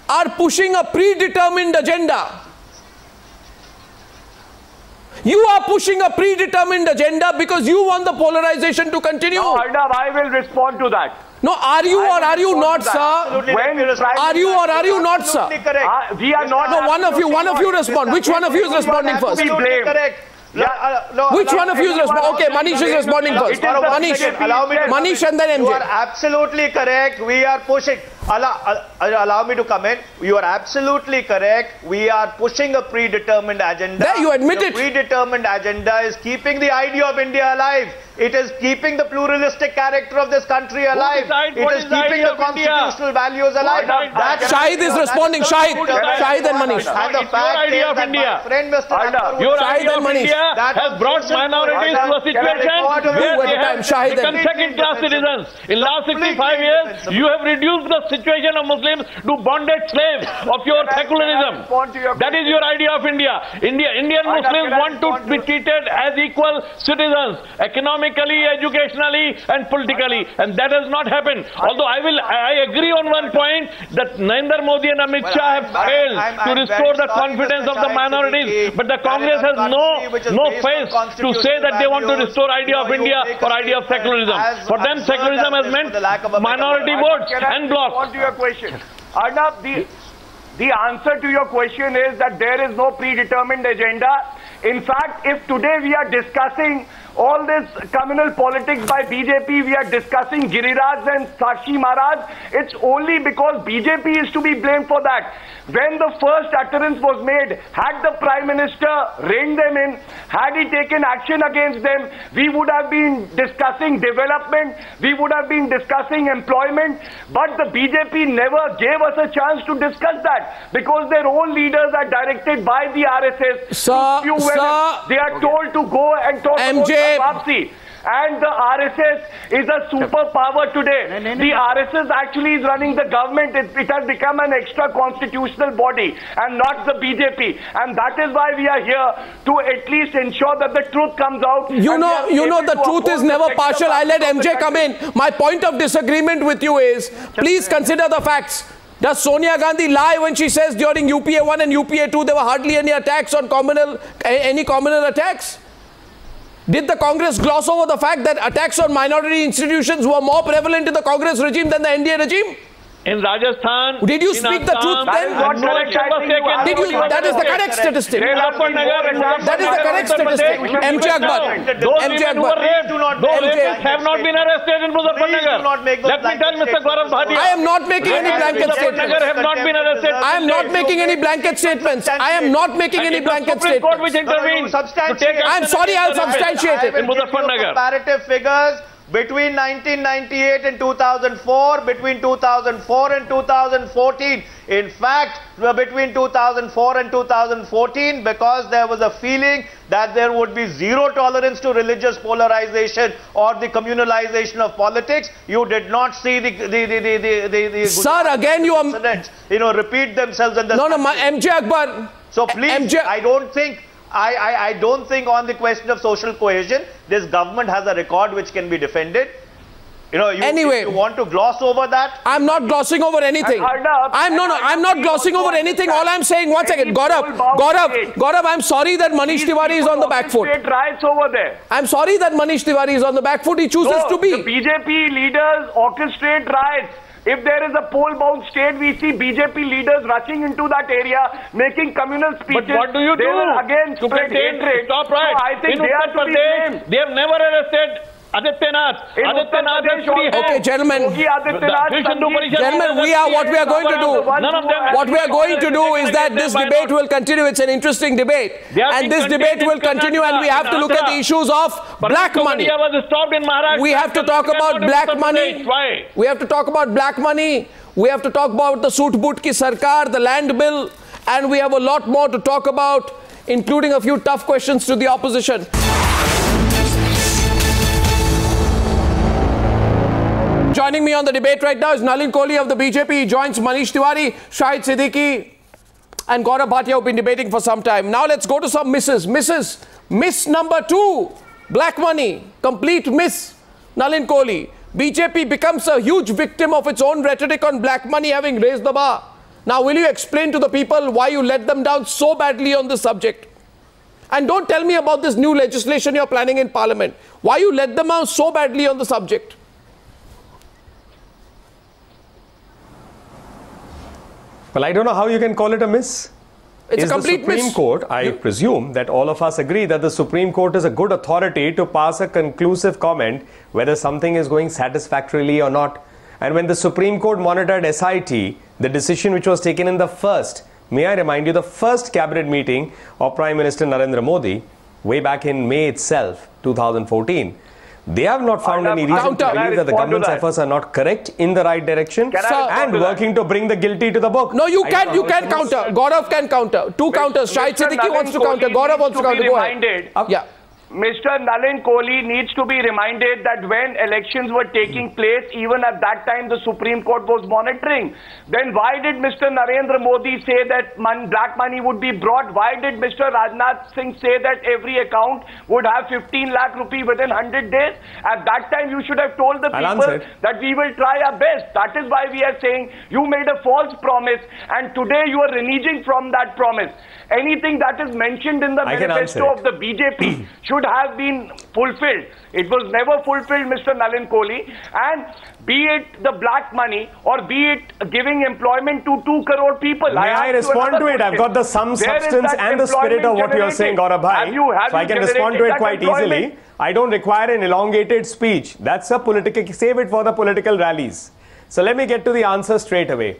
are pushing a predetermined agenda. You are pushing a predetermined agenda because you want the polarization to continue. No, Arnab, I will respond to that. No, are you or are you not, sir? Are you or are you not, sir? We are not. No, one of you respond. Which one of you is responding first? Correct. Which one of you is responding? Okay, Manish is responding first. Manish and then MJ. You are absolutely correct. We are pushing. Allow me to comment. You are absolutely correct. We are pushing a predetermined agenda. There, you admit it. The predetermined agenda is keeping the idea of India alive. It is keeping the pluralistic character of this country alive. It is keeping the constitutional values alive. Shahid is responding. Shahid and Manish. And the fact is that my friend Mr. Akbar, your idea of India has brought minorities to a situation where they have become second-class citizens. In last 65 years, you have reduced the situation of Muslims to bonded slaves of your secularism. That is your idea of India. Indian Muslims want to be treated as equal citizens, economically, educationally and politically, and that has not happened. Although I agree on one point that Narendra Modi and Amit Shah have failed to restore the confidence of the minorities, but the Congress has no face to say that they want to restore idea of India or idea of secularism. For them, secularism has meant minority votes and blocks. To your question, Arnab, the answer to your question is that there is no predetermined agenda. In fact, if today we are discussing all this communal politics by BJP, we are discussing Giriraj and Sakshi Maharaj, it's only because BJP is to be blamed for that. When the first utterance was made, had the Prime Minister reined them in, had he taken action against them, we would have been discussing development, we would have been discussing employment, but the BJP never gave us a chance to discuss that because their own leaders are directed by the RSS. They are told to go and talk about Vapsi. And the RSS is a superpower today. The RSS actually is running the government. It has become an extra constitutional body and not the BJP. And that is why we are here to at least ensure that the truth comes out. You know the truth is never partial. I let MJ come in. My point of disagreement with you is, please consider the facts. Does Sonia Gandhi lie when she says during UPA 1 and UPA 2 there were hardly any attacks on any communal attacks? Did the Congress gloss over the fact that attacks on minority institutions were more prevalent in the Congress regime than the NDA regime? In Rajasthan, did you speak the truth then? That is the correct statistic. That is the correct statistic. M J Akbar. Those rapists have not been arrested in Muzaffarnagar. Let me tell Mr. Gaurav Bhatia. I am not making any blanket statements. Have not been arrested. I am not making any blanket statements. I am not making any blanket statements. Which intervened. I am sorry, I'll substantiate it. In Muzaffarnagar. Comparative figures. Between 1998 and 2004, between 2004 and 2014. In fact, between 2004 and 2014, because there was a feeling that there would be zero tolerance to religious polarization or the communalization of politics, you did not see the Sir, again you are repeat themselves in the M J Akbar. So please, I don't think on the question of social cohesion, this government has a record which can be defended. Anyway, you want to gloss over that? I'm not glossing over anything. I'm not glossing over anything. All I'm saying, 1 second, Gaurav, I'm sorry that Manish Tewari is on the back foot. I'm sorry that Manish Tewari is on the back foot. He chooses to be. The BJP leaders orchestrate riots If there is a poll-bound state, we see BJP leaders rushing into that area, making communal speeches. But what do you do? They will again to spread contain, hatred. stop right. So I think in they Uttar are to be Pradesh, blamed. they have never arrested Adityanath. Adityanath is free. Okay, gentlemen. Gentlemen, what we are going to do. None of them. What we are going to do is that this debate will continue. It's an interesting debate. And this debate will continue, and we have to look at the issues of black money. We have to talk about black money. We have to talk about black money. We have to talk about the Soot Boot Ki Sarkar, the land bill, and we have a lot more to talk about, including a few tough questions to the opposition. Joining me on the debate right now is Nalin Kohli of the BJP. He joins Manish Tewari, Shahid Siddiqui and Gaurav Bhatia, who have been debating for some time. Now let's go to some misses. Miss number 2, black money, complete miss. Nalin Kohli. BJP becomes a huge victim of its own rhetoric on black money, having raised the bar. Now will you explain to the people why you let them down so badly on this subject? And don't tell me about this new legislation you're planning in Parliament. Why you let them down so badly on the subject? Well, I don't know how you can call it a miss. It's a complete miss. The Supreme Court, I presume that all of us agree that the Supreme Court is a good authority to pass a conclusive comment whether something is going satisfactorily or not. And when the Supreme Court monitored SIT, the decision which was taken in the first, may I remind you, the first cabinet meeting of Prime Minister Narendra Modi, way back in May itself, 2014, they have not found any reason to believe that the government's efforts are not correct in the right direction and working to bring the guilty to the book. No, you can counter. Gaurav can counter. Two counters. Shahid Siddiqui wants to counter. Gaurav wants to counter. Go ahead. Yeah. Mr. Nalin Kohli needs to be reminded that when elections were taking place, even at that time the Supreme Court was monitoring. Then why did Mr. Narendra Modi say that black money would be brought? Why did Mr. Rajnath Singh say that every account would have 15 lakh rupee within 100 days? At that time you should have told the people that we will try our best. That is why we are saying you made a false promise and today you are reneging from that promise. Anything that is mentioned in the manifesto of the BJP should have been fulfilled. It was never fulfilled, Mr. Nalin Kohli. And be it the black money or be it giving employment to 2 crore people. May I respond to it? I've got the sum, substance and the spirit of what you're saying, Gaurav Bhai. So I can respond to it quite easily. I don't require an elongated speech. That's a political, save it for the political rallies. So let me get to the answer straight away.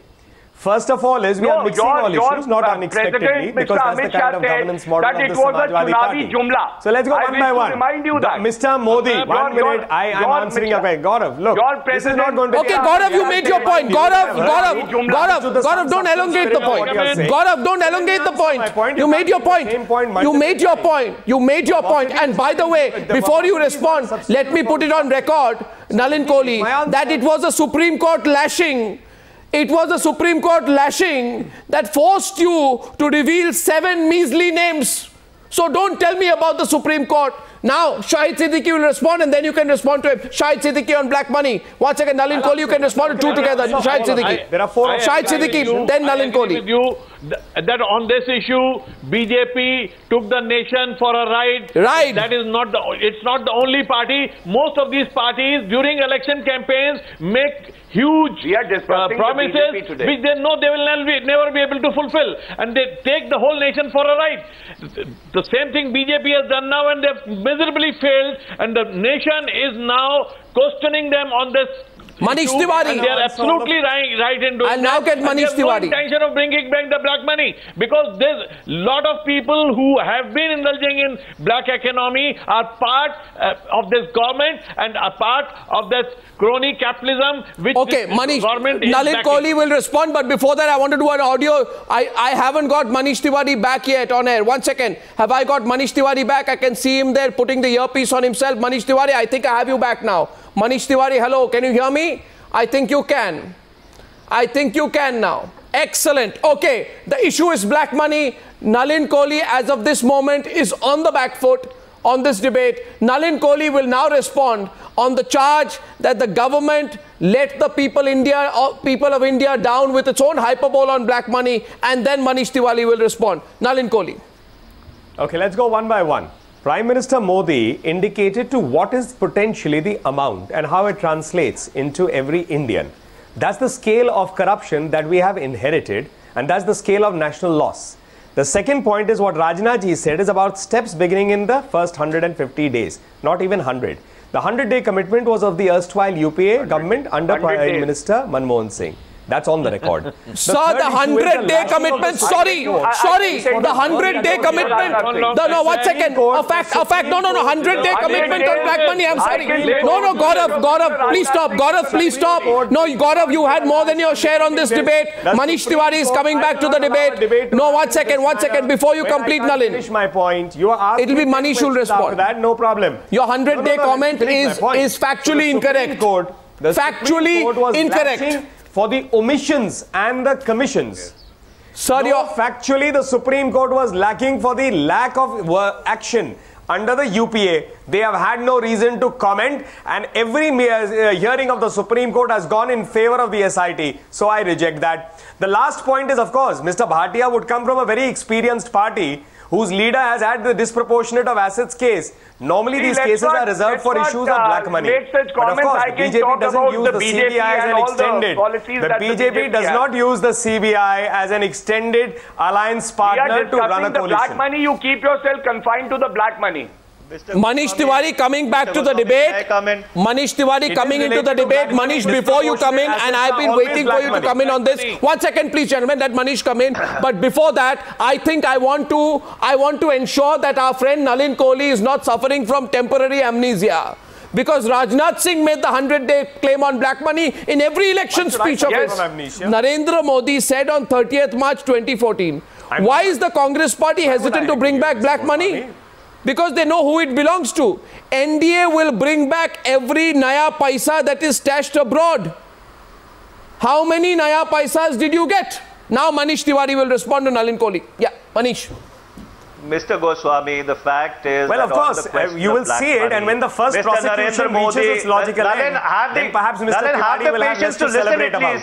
First of all, we are mixing all issues, not unexpectedly, because that's the kind of governance model of the Samajwadi Party. So let's go one by one. Mr. Modi, 1 minute, I am answering your question. Gaurav, look, this is not going to be... Okay, Gaurav, you made your point. Gaurav, don't elongate the point. Gaurav, don't elongate the point. You made your point. You made your point. You made your point. And by the way, before you respond, let me put it on record, Nalin Kohli, that it was a Supreme Court lashing. It was the Supreme Court lashing that forced you to reveal 7 measly names. So don't tell me about the Supreme Court. Now, Shahid Siddiqui will respond and then you can respond to him. Shahid Siddiqui on black money. 1 second, Nalin Kohli, you can respond to 2 together. Shahid Siddiqui. There are 4. Shahid Siddiqui, then Nalin Kohli. With you that on this issue, BJP took the nation for a ride. Right. That is not it's not the only party. Most of these parties during election campaigns make huge promises which they know they will never be able to fulfill, and they take the whole nation for a ride. The same thing BJP has done now, and they've miserably failed, and the nation is now questioning them on this. Manish Tewari. And they are absolutely right in doing I'll now get Manish Tewari. No intention of bringing back the black money, because there's a lot of people who have been indulging in black economy are part of this government and are part of this crony capitalism which Manish, government is Nalin Kohli will respond, but before that I want to do an audio. I haven't got Manish Tewari back yet on air. 1 second. Have I got Manish Tewari back? I can see him there putting the earpiece on himself. Manish Tewari, I think I have you back now. Manish Tewari, hello. Can you hear me? I think you can. I think you can now. Excellent. Okay. The issue is black money. Nalin Kohli, as of this moment, is on the back foot on this debate. Nalin Kohli will now respond on the charge that the government let the people of India down with its own hyperbole on black money, and then Manish Tewari will respond. Nalin Kohli. Okay, let's go one by one. Prime Minister Modi indicated to what is potentially the amount and how it translates into every Indian. That's the scale of corruption that we have inherited, and that's the scale of national loss. The second point is what Rajnath ji said is about steps beginning in the first 150 days, not even 100. The 100-day commitment was of the erstwhile UPA government under Prime Minister Manmohan Singh. That's on the record. Sir, the 100-day commitment, sorry, the 100-day commitment, no, 1 second, a fact, no, 100-day commitment on black money, I'm sorry. No, Gaurav, please stop, No, Gaurav, you had more than your share on this debate. Manish Tewari is coming back to the debate. No, 1 second, before you complete, Nalin. Finish my point. You are asking. It'll be Manish who'll respond. That, no problem. Your 100-day comment is factually incorrect. Factually incorrect. For the omissions and the commissions. Sir, factually the Supreme Court was lacking for the lack of action under the UPA. They have had no reason to comment, and every hearing of the Supreme Court has gone in favor of the SIT. So I reject that. The last point is, of course, Mr. Bhatia would come from a very experienced party whose leader has had the disproportionate of assets case. Normally these cases are reserved for issues of black money. But of course, the BJP doesn't use the CBI as an extended. The BJP does not use the CBI as an extended alliance partner to run a coalition. The black money, you keep yourself confined to the black money. Manish Tewari coming back to the debate. Manish Tewari coming into the debate. Manish, before you come in, and I've been waiting for you to come in on this. 1 second, please, gentlemen, let Manish come in. But before that, I think I want to ensure that our friend Nalin Kohli is not suffering from temporary amnesia. Because Rajnath Singh made the 100-day claim on black money in every election speech of his. Narendra Modi said on 30th March 2014, why is the Congress party hesitant to bring back black money? Because they know who it belongs to. NDA will bring back every naya paisa that is stashed abroad. How many naya paisas did you get? Now Manish Tewari will respond to Nalin Kohli. Yeah, Manish. Mr. Goswami, the fact is... Well, of course, you will see it, and when the first prosecution reaches its logical end, then perhaps Mr. Tewari will have less to celebrate about.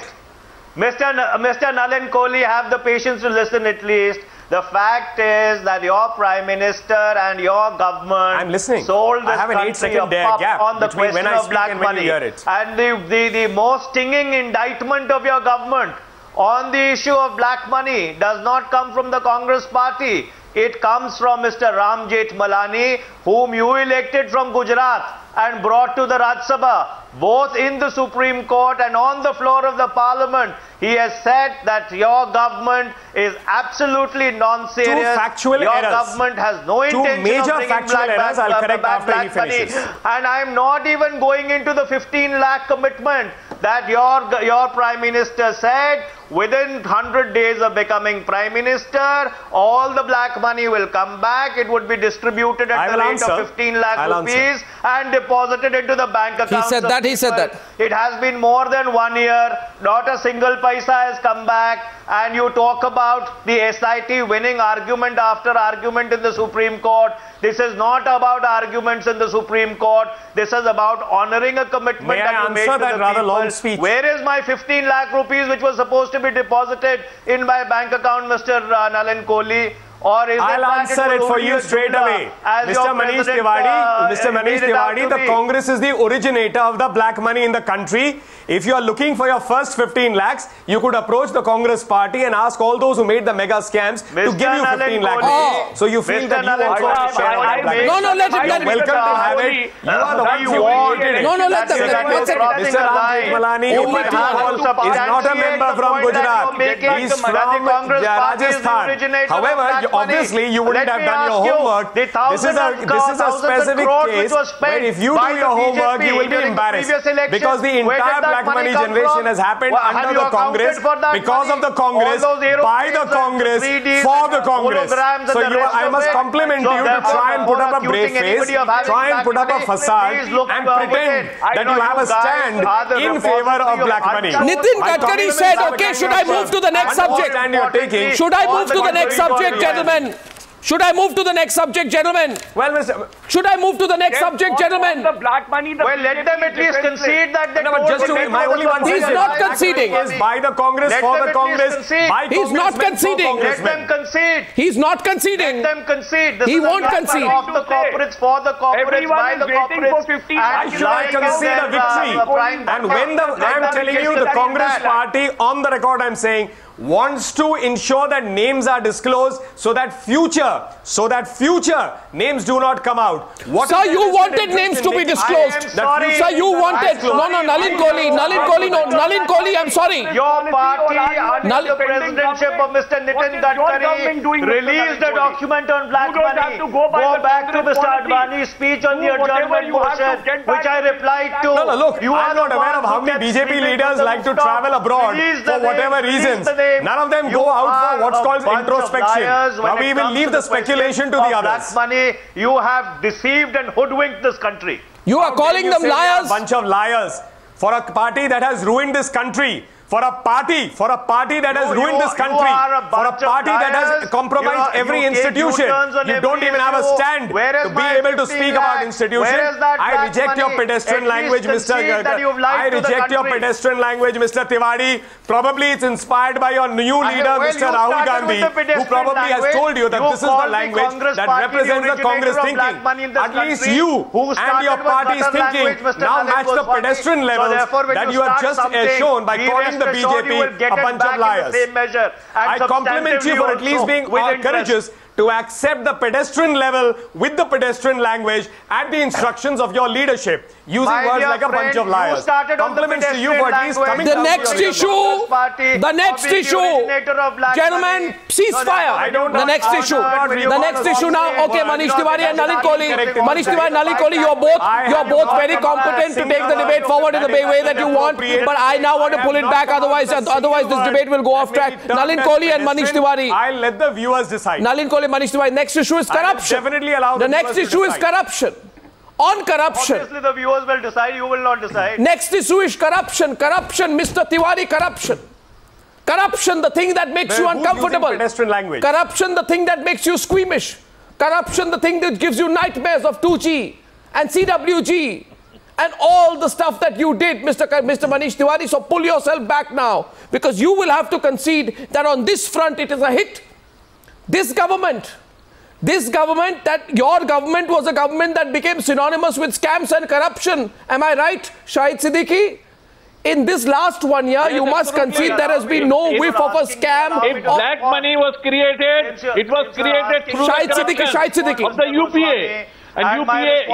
Mr. Nalin Kohli, have the patience to listen at least. The fact is that your Prime Minister and your government sold this country a pup on the question of black money. And the most stinging indictment of your government on the issue of black money does not come from the Congress party. It comes from Mr. Ram Jethmalani, whom you elected from Gujarat and brought to the Rajya Sabha, both in the Supreme Court and on the floor of the Parliament. He has said that your government is absolutely non-serious. Two factual your errors. Government has no intention major of bringing factual errors. I'll correct after he finishes. And I'm not even going into the 15 lakh commitment that your Prime Minister said. Within 100 days of becoming Prime Minister, all the black money will come back. It would be distributed at the rate of 15 lakh rupees and deposited into the bank account. He said that. It has been more than 1 year. Not a single paisa has come back. And you talk about the SIT winning argument after argument in the Supreme Court. This is not about arguments in the Supreme Court. This is about honoring a commitment that you made to the people. Long speech. Where is my 15 lakh rupees which was supposed to be deposited in my bank account, Mr. Nalin Kohli? Or is I'll answer it for you straight away. Mr. Manish Tewari, the Congress is the originator of the black money in the country. If you are looking for your first 15 lakhs, you could approach the Congress party and ask all those who made the mega scams to give you 15 lakhs. So you feel that you also have to share on the black money. No, let him. Welcome to have it. You are the ones who created it. No, let them. Mr. Ram Jethmalani, you might recall, is not a member from Gujarat. He is from Rajasthan. However, obviously you wouldn't have done your homework. This is a specific case where if you do your homework, you will be embarrassed. Because the entire black money generation has happened under the Congress, because of the Congress, by the Congress, for the Congress. So I must compliment you to try and put up a brave face, try and put up a facade and pretend that you have a stand in favor of black money. Nitin Gadkari said, okay, should I move to the next subject? Should I move to the next subject, gentlemen? Should I move to the next subject, gentlemen? Well, Mr. Should I move to the next subject, gentlemen? The black money. Well, let them at least concede that they No, but just to my only one He's not conceding. is by the Congress, for the Congress, by He's not conceding. Let them concede. He's not conceding. Let them concede. This He is won't a black concede. money of the corporates, for the corporates, Everyone by is the waiting corporates. for 15 And Should I concede a victory? And when I'm telling you, the Congress party, on the record I'm saying, wants to ensure that names are disclosed so that future names do not come out. What Sir, you wanted names to be disclosed. Sir, you wanted. No, Nalin Kohli, I'm sorry. Your party, under the presidentship of Mr. Nitin Gadkari, released a document on black money. Go back to Mr. Advani's speech on the adjournment motion, which I replied to. No, look, I'm not aware of how many BJP leaders like to travel abroad for whatever reasons. None of them go out for what's called introspection. Now we will leave the speculation to the others. Black money, you have deceived and hoodwinked this country. You are calling them liars? A bunch of liars for a party that has ruined this country. For a party that has ruined this country, for a party that has compromised every institution. You don't even have a stand to be able to speak about institutions. I reject your pedestrian language, Mr. I reject your pedestrian language, Mr. Tiwari. Probably it's inspired by your new leader, Mr. Rahul Gandhi, who probably has told you that this is the language that represents the Congress thinking. At least you and your party is thinking now match the pedestrian levels that you have just shown by calling the BJP a bunch of liars. I compliment you for at least being courageous to accept the pedestrian level with the pedestrian language at the instructions of your leadership, using words like a bunch of liars. Compliments to you for at least coming The next issue, gentlemen, ceasefire. The next issue now. Okay, Manish Tewari and Nalin Kohli. Manish Tewari and Nalin Kohli, you're both very competent to take the debate forward in the way that you want. But I now want to pull it back. Otherwise this debate will go off track. Nalin Kohli and Manish Tewari. I'll let the viewers decide. Nalin Kohli, Manish Tewari. Next issue is corruption. Definitely allow the next issue is corruption. On corruption. Obviously the viewers will decide, you will not decide. Next issue is corruption. Corruption, Mr. Tewari, corruption. Corruption, the thing that makes you uncomfortable. Corruption, the thing that makes you squeamish. Corruption, the thing that gives you nightmares of 2G and CWG. And all the stuff that you did, Mr. Manish Tewari. So pull yourself back now. Because you will have to concede that on this front it is a hit. This government, that your government was a government that became synonymous with scams and corruption. Am I right, Shahid Siddiqui? In this last 1 year, you must concede there has been no whiff of a scam. If black money was created, it was created through the corruption of the UPA. And UPA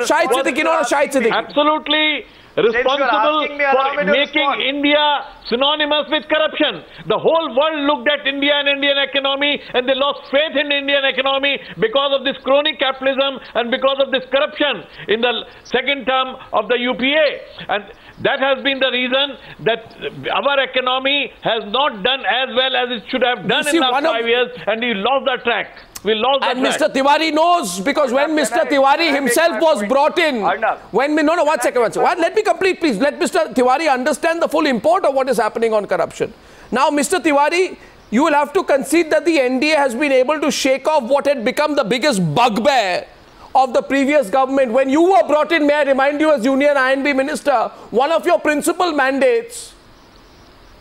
Shahid Siddiqui, no, Shahid Siddiqui. Absolutely responsible for making India synonymous with corruption. The whole world looked at India and Indian economy and they lost faith in Indian economy because of this crony capitalism and because of this corruption in the second term of the UPA. And that has been the reason that our economy has not done as well as it should have done in the last 5 years, and we lost the track. We lost and Mr. Tiwari knows, because when Mr. Tiwari himself was brought in, one second. Let me complete, please. Let Mr. Tiwari understand the full import of what is happening on corruption. Now, Mr. Tiwari, you will have to concede that the NDA has been able to shake off what had become the biggest bugbear of the previous government. When you were brought in, may I remind you, as Union INB Minister, one of your principal mandates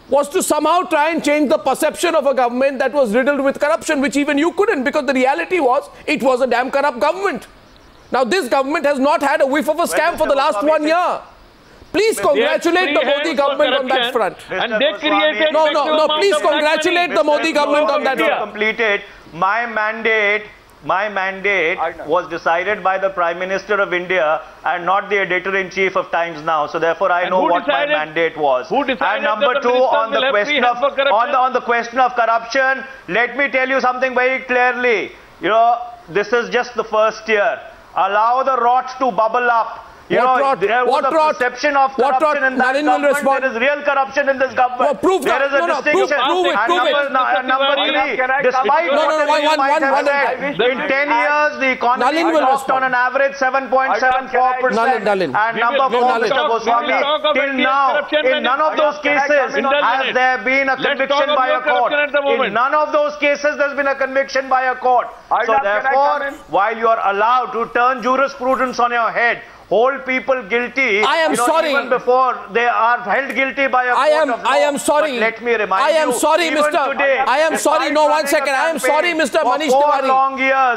was to somehow try and change the perception of a government that was riddled with corruption, which even you couldn't, because the reality was it was a damn corrupt government. Now this government has not had a whiff of a scam for the last 1 year. Please congratulate the Modi government on that front. And they created no, please congratulate the Modi government on that front. Completed. My mandate was decided by the Prime Minister of India and not the Editor-in-Chief of Times Now. So therefore, I know what my mandate was. And number two, on the question of corruption, let me tell you something very clearly. You know, this is just the first year. Allow the rot to bubble up. There was a perception of corruption in that government. There is real corruption in this government. Prove there is a distinction. Prove it. Number three, despite what you might have said, in 10 years the economy dropped on an average 7.74%. And number four, Mr. Goswami, till now, in none of those cases has there been a conviction by a court. In none of those cases there has been a conviction by a court. So therefore, while you are allowed to turn jurisprudence on your head, hold people guilty, I am sorry. Even before they are held guilty by a court of law. I am sorry. But let me remind you, I am sorry, even Mr. Today, I am sorry. No, 1 second. I am sorry, Mr. Manish Tewari.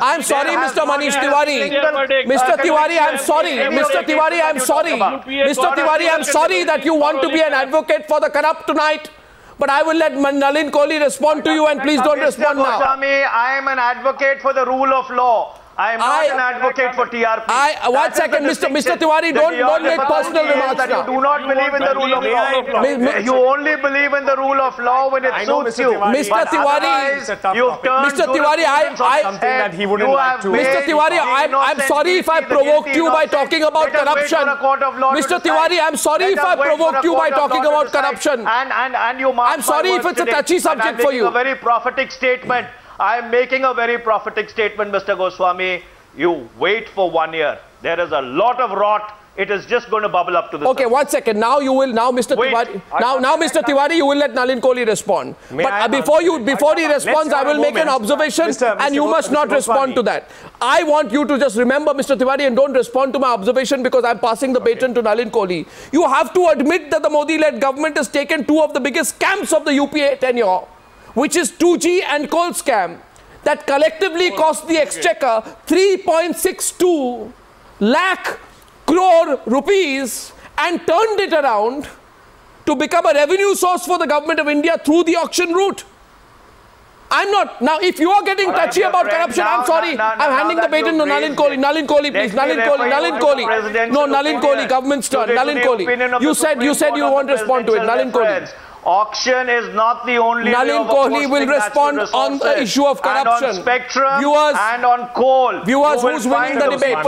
I am sorry, Mr. Manish Tewari. Mr. Tewari, I am sorry. Mr. Tewari, I am sorry. Mr. Tewari, I am sorry that you want to be an advocate for the corrupt tonight. But I will let Nalin Kohli respond to you, and please don't respond now. Mr. Goswami, I am an advocate for the rule of law. I am not an advocate for TRP. 1 second, Mr. Tewari, don't make personal remarks now. You do not believe in the rule of law. You only believe in the rule of law when it suits you. Mr. Tewari, Mr. Tewari, I'm sorry if I provoked you by talking about corruption. Mr. Tewari, I'm sorry if I provoked you by talking about corruption. I'm sorry if it's a touchy subject for you. A very prophetic statement. I am making a very prophetic statement, Mr. Goswami. You wait for 1 year. There is a lot of rot. It is just going to bubble up to the surface. 1 second. Now you will. Now, Mr. Tewari. Now, Mr. Tewari, you will let Nalin Kohli respond. But before he responds, I will make an observation, and you must not respond to that. I want you to just remember, Mr. Tewari, and don't respond to my observation because I'm passing the baton to Nalin Kohli. You have to admit that the Modi-led government has taken two of the biggest scams of the UPA tenure, which is 2G and coal scam, that collectively cost the exchequer 3.62 lakh crore rupees and turned it around to become a revenue source for the government of India through the auction route. I'm not. Now, if you are getting touchy about corruption, I'm sorry. I'm handing the baton to Nalin Kohli. Nalin Kohli, please. Nalin Kohli. No, Nalin Kohli, government's turn. Nalin Kohli. You said you want to respond to it. Nalin Kohli. Auction is not the only Nalin Kohli will respond on the issue of corruption. And on spectrum and on coal. Viewers, who's winning the debate?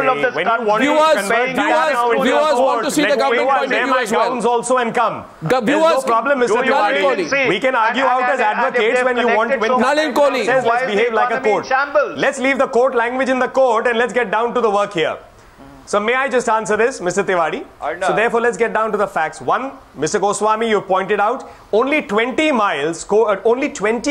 Viewers want to see the government point of view as well. Also and come. There's no problem, Mr. Tewari. We can argue out as advocates when you want. Nalin Kohli says let's behave like a court. Let's leave the court language in the court and let's get down to the work here. So may I just answer this, Mr. Tewari? So therefore, let's get down to the facts. One, Mr. Goswami, you pointed out, only 20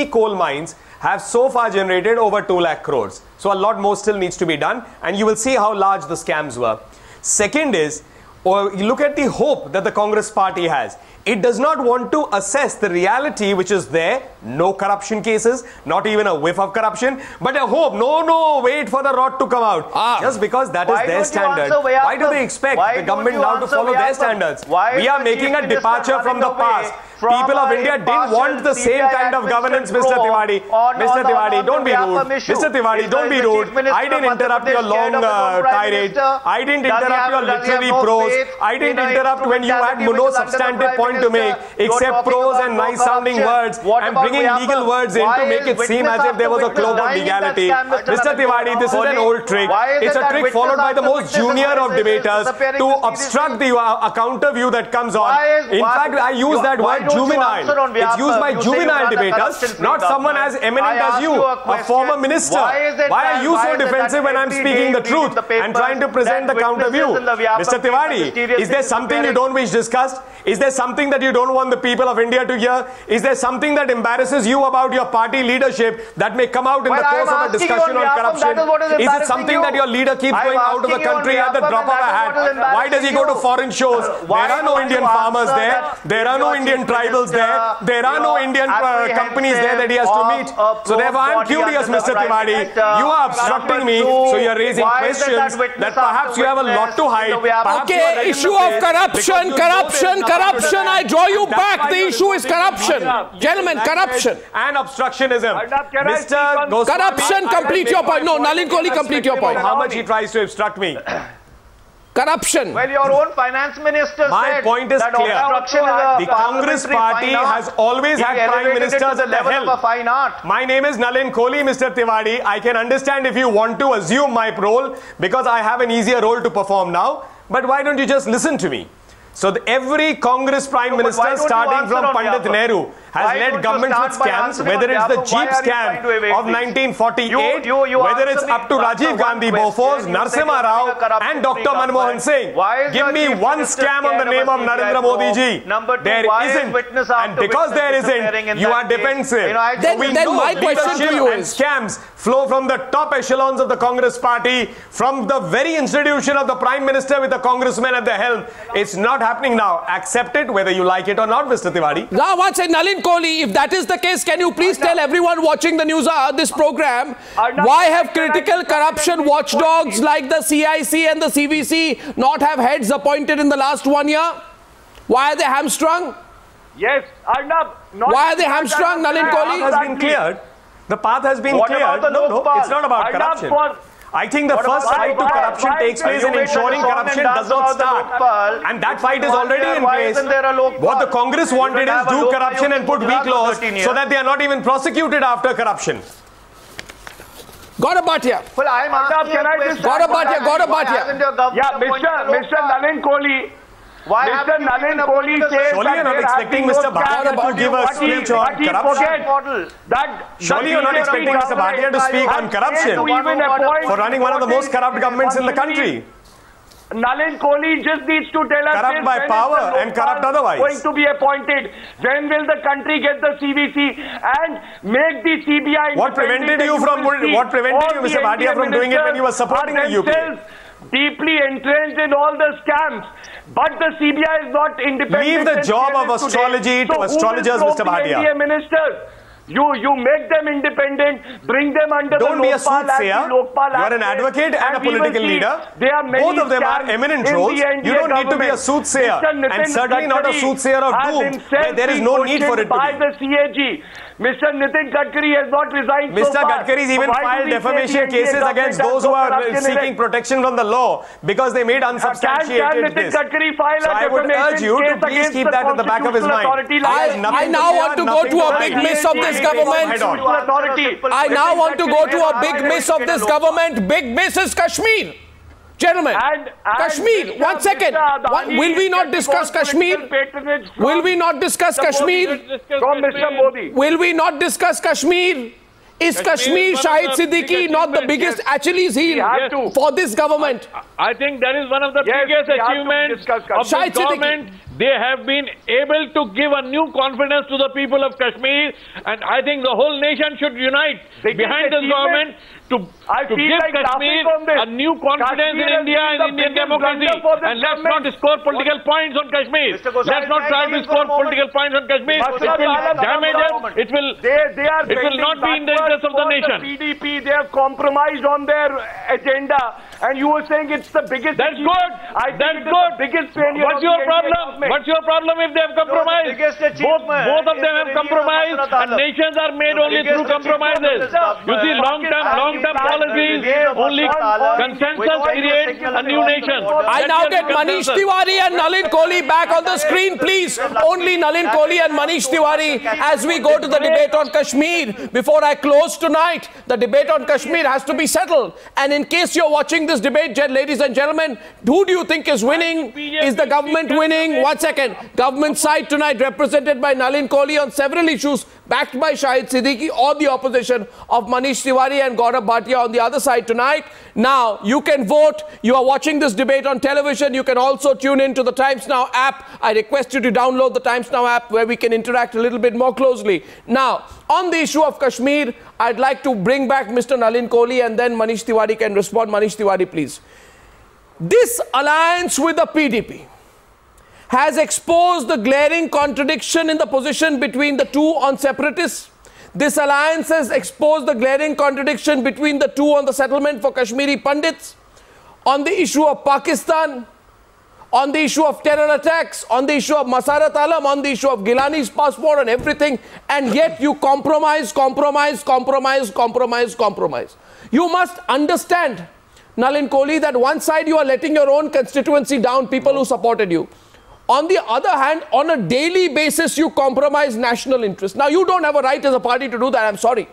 coal mines have so far generated over 2 lakh crores. So a lot more still needs to be done, and you will see how large the scams were. Second is, you look at the hope that the Congress party has. It does not want to assess the reality which is there. No corruption cases, not even a whiff of corruption, but a hope. No, wait for the rot to come out. Just because that is their standard. Why do they expect the government now to follow their standards? We are making a departure from the past. People of India didn't want the same kind of governance, Mr. Tewari. Mr. Tewari, don't be rude. Mr. Tewari, don't be rude. I didn't interrupt your long tirade. I didn't interrupt your literary prose. I didn't interrupt when you had no substantive point to make except prose and nice sounding words and bringing legal words in to make it seem as if there was a cloak of legality. Mr. Tewari, this is an old trick. It's a trick followed by the most junior of debaters to obstruct the counter view that comes on. In fact, I use that word juvenile. It's used by juvenile debaters, not someone as eminent as you, a former minister. Why are you so defensive when I'm speaking the truth and trying to present the counter view? Mr. Tewari, is there something you don't wish discussed? Is there something that you don't want the people of India to hear? Is there something that embarrasses you about your party leadership that may come out in the course of a discussion on corruption? Is it something that your leader keeps going out of the country at the drop of a hat? Why does he go to foreign shows? There are no Indian farmers there. There are no Indian tribals there. There are no Indian companies there that he has to meet. So therefore, I'm curious, Mr. Tewari. You are obstructing me, so you are raising questions that perhaps you have a lot to hide. Okay, issue of corruption. I draw you back. The issue is corruption. Gentlemen, corruption. And obstructionism. Mr. Goswami, corruption, complete your point. No, Nalin Kohli, complete your point. How much he tries to obstruct me. Corruption. Well, your own finance minister My said point is that clear. Obstruction is the Congress party has always had prime ministers at the helm. Of a fine art. My name is Nalin Kohli, Mr. Tewari. I can understand if you want to assume my role because I have an easier role to perform now. But why don't you just listen to me? So every Congress Prime Minister, starting from Pandit Nehru, has led governments with scams, whether it's the Jeep scam of 1948, whether it's up to Rajiv Gandhi, Bofors, Narasimha Rao and Dr. Manmohan Singh. Give me one scam on the name of Narendra Modi ji. There isn't. And because there isn't, you are defensive. Then my question to you is, scams flow from the top echelons of the Congress party, from the very institution of the Prime Minister with the congressman at the helm. It's not happening now. Accept it whether you like it or not, Mr. Tewari. Now, once said Nalin Kohli, if that is the case, can you please tell everyone watching the news, this program, why have critical corruption watchdogs like the CIC and the CVC not have heads appointed in the last 1 year? Why are they hamstrung? Yes, Arnab. Why are they hamstrung, Nalin Kohli? The path has been cleared. The path has been cleared. No, it's not about corruption. I think the first fight to corruption takes place in ensuring corruption does not start. And that fight is already in place. What the Congress wanted is do corruption and put weak laws so that they are not even prosecuted after corruption. Gaurav Bhatia. Well, I'm asking Gaurav Bhatia. Yeah, Mr. Nalin Kohli. Mr. Nalin Kohli says surely you're not expecting Mr. Bhatia to give a speech on corruption. Surely you're not expecting Mr. Bhatia to speak on corruption for running one of the most corrupt governments in the country. Nalin Kohli just needs to tell us corrupt by power and corrupt otherwise. Going to be appointed. When will the country get the CVC and make the CBI? What prevented you, Mr. Bhatia, from doing it when you were supporting the UP? Deeply entrenched in all the scams, but the CBI is not independent. Leave the job of astrology to astrologers, Mr. Bhatia. Ministers. You make them independent, bring them under Don't the be a Lokpal Act. soothsayer. You are an advocate and a political leader. Both of them are eminent roles. You don't need to be a soothsayer, and certainly not a soothsayer of doom, where there is no need for it to by the CAG. Mr. Nitin Gadkari has not resigned so far. Mr. Gadkari's even filed defamation cases against those who are seeking protection from the law because they made unsubstantiated this. So I would urge you to please keep that at the back of his mind. I now want to go to a big miss of this government. I now want to go to a big miss of this government. Big miss is Kashmir. Gentlemen, Kashmir, 1 second. Will we not discuss Kashmir? Will we not discuss Kashmir? From Mr. Modi. Will we not discuss Kashmir? Is Kashmir, Shahid Siddiqui, not the biggest Achilles heel for this government? I think that is one of the biggest achievements of this government. They have been able to give a new confidence to the people of Kashmir, and I think the whole nation should unite behind this government to give Kashmir a new confidence in India and Indian democracy. And let's not score political points on Kashmir. Let's not try to score political points on Kashmir. It will damage us. It will not be in the interest of the nation. PDP, they have compromised on their agenda, and you were saying it's the biggest. That's good. That's good. Biggest failure. What's your problem? What's your problem if they have compromised? Both of them have compromised, and nations are made only through compromises. You see, long-term policies, only consensus creates a new nation. I now get Manish Tewari and Nalin Kohli back on the screen, please. Only Nalin Kohli and Manish Tewari as we go to the debate on Kashmir. Before I close tonight, the debate on Kashmir has to be settled. And in case you're watching this debate, ladies and gentlemen, who do you think is winning? Is the government winning? 1 second. Government side tonight represented by Nalin Kohli on several issues, backed by Shahid Siddiqui, or the opposition of Manish Tewari and Gaurav Bhatia on the other side tonight. Now, you can vote. You are watching this debate on television. You can also tune in to the Times Now app. I request you to download the Times Now app where we can interact a little bit more closely. Now, on the issue of Kashmir, I'd like to bring back Mr. Nalin Kohli and then Manish Tewari can respond. Manish Tewari, please. This alliance with the PDP has exposed the glaring contradiction in the position between the two on separatists. This alliance has exposed the glaring contradiction between the two on the settlement for Kashmiri Pandits, on the issue of Pakistan, on the issue of terror attacks, on the issue of Masarat Alam, on the issue of Gilani's passport and everything, and yet you compromise. You must understand, Nalin Kohli, that one side you are letting your own constituency down, people who supported you. On the other hand, on a daily basis, you compromise national interest. Now, you don't have a right as a party to do that. I'm sorry.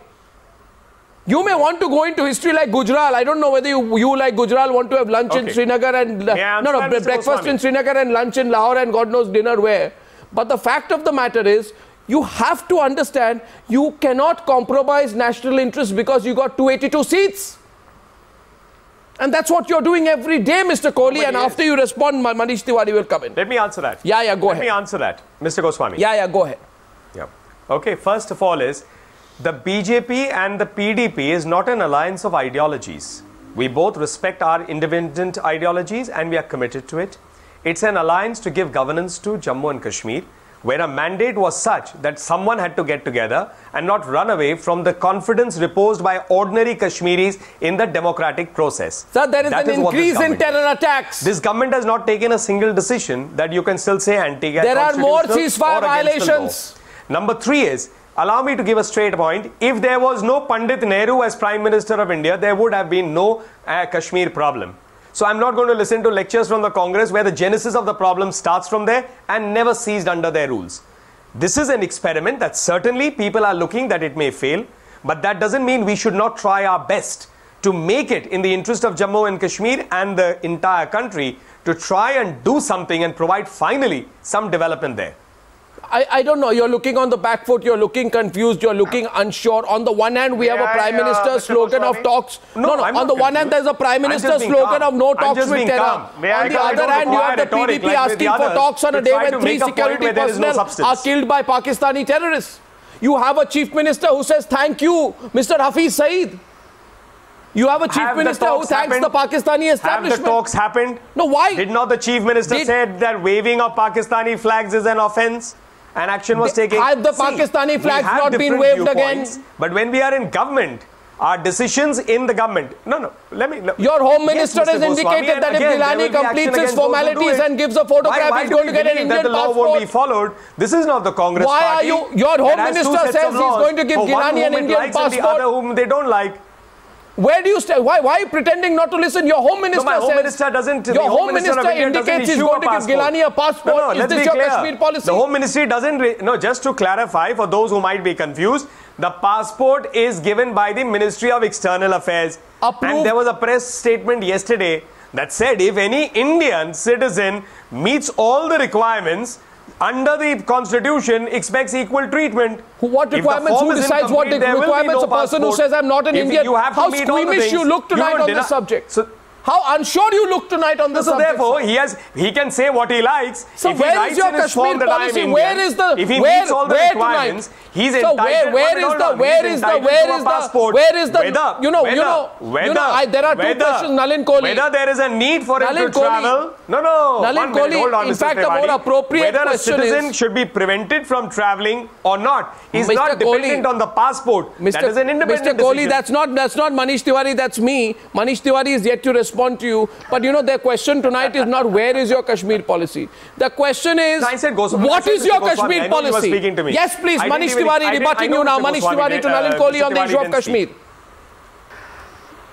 You may want to go into history like Gujral. I don't know whether you like Gujral want to have lunch in Srinagar and breakfast in Srinagar and lunch in Lahore and God knows dinner where. But the fact of the matter is, you have to understand you cannot compromise national interest because you got 282 seats. And that's what you're doing every day, Mr. Kohli. And after you respond, Manish Tewari will come in. Let me answer that. Yeah, go ahead. Let me answer that, Mr. Goswami. Yeah, go ahead. Yeah. Okay, first of all is, the BJP and the PDP is not an alliance of ideologies. We both respect our independent ideologies and we are committed to it. It's an alliance to give governance to Jammu and Kashmir, where a mandate was such that someone had to get together and not run away from the confidence reposed by ordinary Kashmiris in the democratic process. Sir, there is an increase in terror attacks. This government has not taken a single decision that you can still say anti-constitutional. There are more ceasefire violations. Number 3 is, allow me to give a straight point. If there was no Pandit Nehru as Prime Minister of India, there would have been no Kashmir problem. So I'm not going to listen to lectures from the Congress where the genesis of the problem starts from there and never ceased under their rules. This is an experiment that certainly people are looking that it may fail, but that doesn't mean we should not try our best to make it in the interest of Jammu and Kashmir and the entire country to try and do something and provide finally some development there. I don't know, you're looking on the back foot, you're looking confused, you're looking unsure. On the one hand, we have a Prime Minister's slogan of talks. No, on the one hand, there's a Prime Minister's slogan of no talks with terror. On the other hand, you have the PDP asking for talks on a day when 3 security personnel are killed by Pakistani terrorists. You have a Chief Minister who says, thank you, Mr. Hafiz Saeed. You have a Chief Minister who thanks the Pakistani establishment. Have the talks happened? No, why? Did not the Chief Minister say that waving of Pakistani flags is an offense? And action was taken. Have the Pakistani flags not been waved again? But when we are in government, our decisions in the government. Your Home Minister has indicated that if Gilani completes his formalities and gives a photograph, he's going to get an Indian passport. The law won't be followed. This is not the Congress party. Why are you? Your Home Minister says he's going to give Gilani an Indian passport. The other whom they don't like. Where do you stand? Why are you pretending not to listen? Your Home Minister my Home Minister doesn't. Your Home Minister indicates he's going to give Gilani a passport. Is this your Kashmir policy? The Home Ministry doesn't. No, just to clarify for those who might be confused, the passport is given by the Ministry of External Affairs. And there was a press statement yesterday that said if any Indian citizen meets all the requirements under the Constitution, expects equal treatment. What requirements? Who decides what the requirements? A person who says I'm not an Indian. How squeamish you look tonight on this subject. How unsure you look tonight on this subject. So therefore, he can say what he likes. So where is your Kashmir policy? Where is the if he meets all the requirements, he's entitled. So where is the there are two questions, Nalin Kohli. Whether there is a need for him to travel. Nalin Kohli, in fact, a more appropriate question is whether a citizen should be prevented from traveling or not is not dependent on the passport. That is an independent Mr. Kohli, that's not Manish Tewari, that's me. Manish Tewari is yet to respond to you. But their question tonight is not where is your Kashmir policy. The question is, what is your Kashmir policy? Yes, please, Manish Tewari rebutting you now. Manish Tewari to Nalin Kohli on the issue of Kashmir.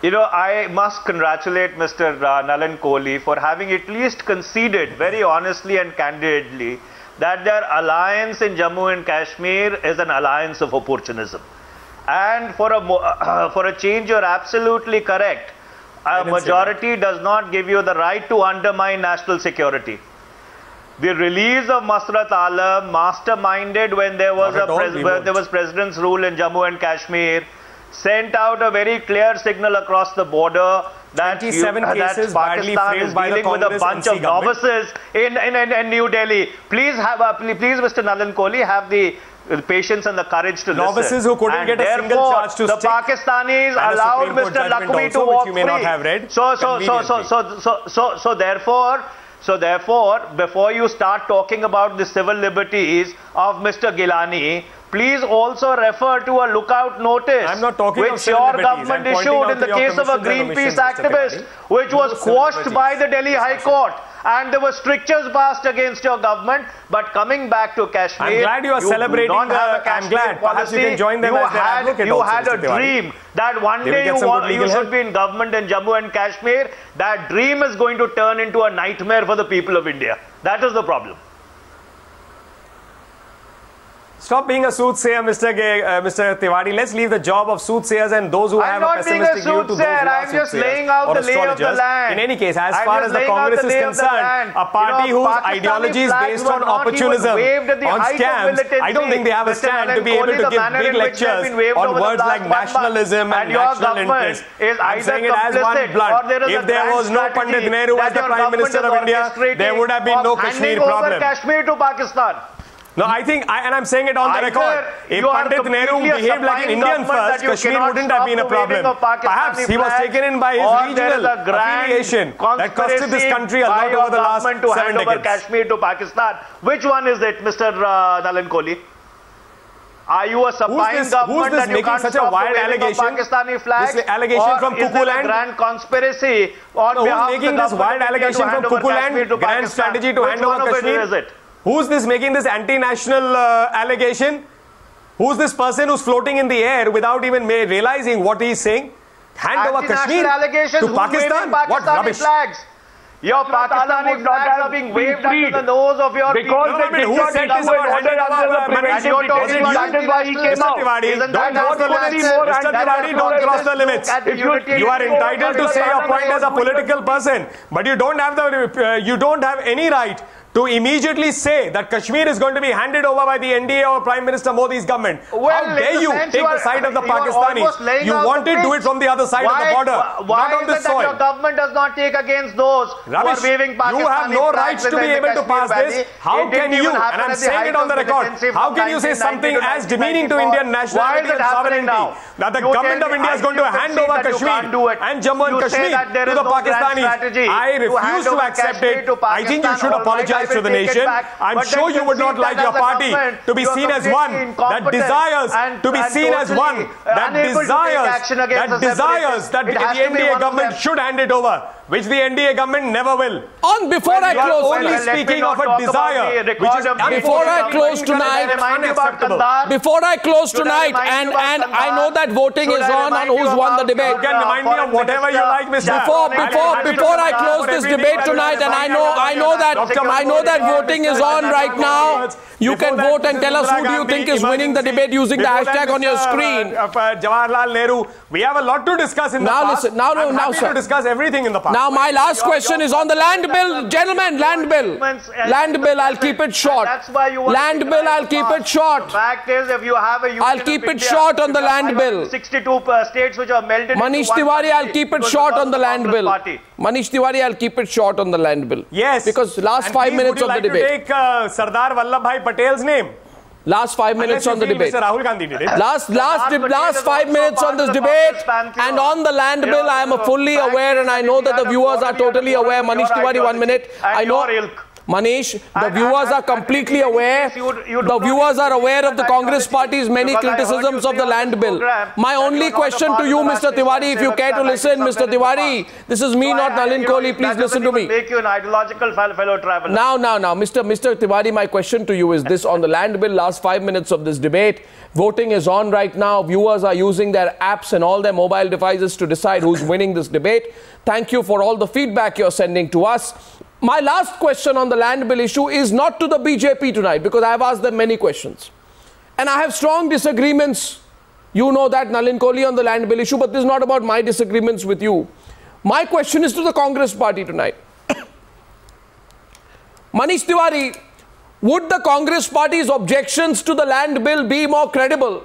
I must congratulate Mr. Nalin Kohli for having at least conceded very honestly and candidly that their alliance in Jammu and Kashmir is an alliance of opportunism. And for a change, you're absolutely correct. A majority does not give you the right to undermine national security. The release of Masrat Alam, masterminded when there was President's rule in Jammu and Kashmir, sent out a very clear signal across the border that Pakistan is dealing with a bunch of novices in New Delhi. Please, Mr. Nalin Kohli, have the patience and the courage to novices who couldn't get a single charge to stick. The Pakistanis allowed Mr. Lakhvi to walk free. So therefore, before you start talking about the civil liberties of Mr. Gilani, please also refer to a lookout notice which your government issued in the case of a Greenpeace activist, which was quashed by the Delhi High Court. And there were strictures passed against your government. But coming back to Kashmir, I'm glad you are celebrating I'm glad. Perhaps you can join them as their advocate. You had a dream that one day you should be in government in Jammu and Kashmir. That dream is going to turn into a nightmare for the people of India. That is the problem. Stop being a soothsayer, Mr. Tewari. Let's leave the job of soothsayers and those who have a pessimistic view to those who are I'm just laying out the lay of the land. In any case, as far as the Congress is concerned, a party whose ideology is based on opportunism, on scams, I don't think they have a stand to be able to give big lectures on words like nationalism and national interest. I'm saying it as one blood. If there was no Pandit Nehru as the Prime Minister of India, there would have been no Kashmir problem. Kashmir to Pakistan. No, I think, and I'm saying it on the record, if Pandit Nehru behaved like an Indian first, Kashmir wouldn't have been a problem. Perhaps he was taken in by his regional affiliation that costed this country a lot over the last 7 decades. Kashmir to Pakistan. Which one is it, Mr. Nalin Kohli? Are you a supine government that you can't stop the waving of Pakistani flags? This allegation from Kukuland? Grand conspiracy on behalf of the government? Who's making this wild allegation from Kukuland? Grand strategy to hand over Kashmir? Who's this making this anti-national allegation? Who's this person who's floating in the air without even realizing what he's saying? Hand over Kashmir to Pakistan? What rubbish. Flags? Your Pakistani flags are being waved under the nose of your people. Who said this about handing over? That is why he came out. Don't cross the limits. Mr. Tewari, don't cross the limits. You are entitled to say your point as a political person, but you don't have any right to immediately say that Kashmir is going to be handed over by the NDA or Prime Minister Modi's government. How dare you take the side of the Pakistanis? You want to do it from the other side of the border, not on this soil. Why is it that your government does not take against those who are waving Pakistani You have no right to be able to pass this. How can you, and I'm saying it on the record, how can you say something as demeaning to Indian nationality and sovereignty, that the government of India is going to hand over Kashmir and Jammu and Kashmir to the Pakistanis? I refuse to accept it. I think you should apologize to the nation. I'm sure you would not like your party to be seen as one that desires that the NDA government should hand it over, which the NDA government never will. Before I close, only speaking of a desire, before I close tonight, and I know that voting is on who's won the debate. You can remind me of whatever you like, Mr. Before I close this debate tonight, and I know that voting is on right now. You can vote and tell us who do you think is winning the debate using the hashtag on your screen. Jawaharlal Nehru. We have a lot to discuss in the past. Now, sir. To discuss everything in the past. Now, my last question is on the land bill. Gentlemen, land bill. Land bill, I'll keep it short. Land bill, I'll keep it short. The fact is, if you have a I'll keep it short on the land bill. 62 states which are melded. Manish Tewari, I'll keep it short on the land bill. Manish Tewari, I'll keep it short on the land bill. Yes. Because last 5 minutes of the debate. Would you like to take Sardar Vallabhbhai Patel's name? Last 5 minutes on the debate. Mr. Rahul Gandhi did it. Last 5 minutes on this debate, and on the land bill, I am fully aware, and I know that the viewers are totally aware. Manish Tewari, 1 minute. I know. Manish, the viewers are completely aware. The viewers are aware of the Congress party's many criticisms of the land bill. My only question to you, Mr. Tewari, if you care to listen, Mr. Tewari, this is me, not Nalin Kohli. Please listen to me. Make you an ideological fellow traveler. Now, Mr. Tewari, my question to you is this: on the land bill, last 5 minutes of this debate, voting is on right now. Viewers are using their apps and all their mobile devices to decide who's winning this debate. Thank you for all the feedback you're sending to us. My last question on the land bill issue is not to the BJP tonight, because I have asked them many questions. And I have strong disagreements. You know that, Nalin Kohli, on the land bill issue, but this is not about my disagreements with you. My question is to the Congress party tonight. Manish Tewari, would the Congress party's objections to the land bill be more credible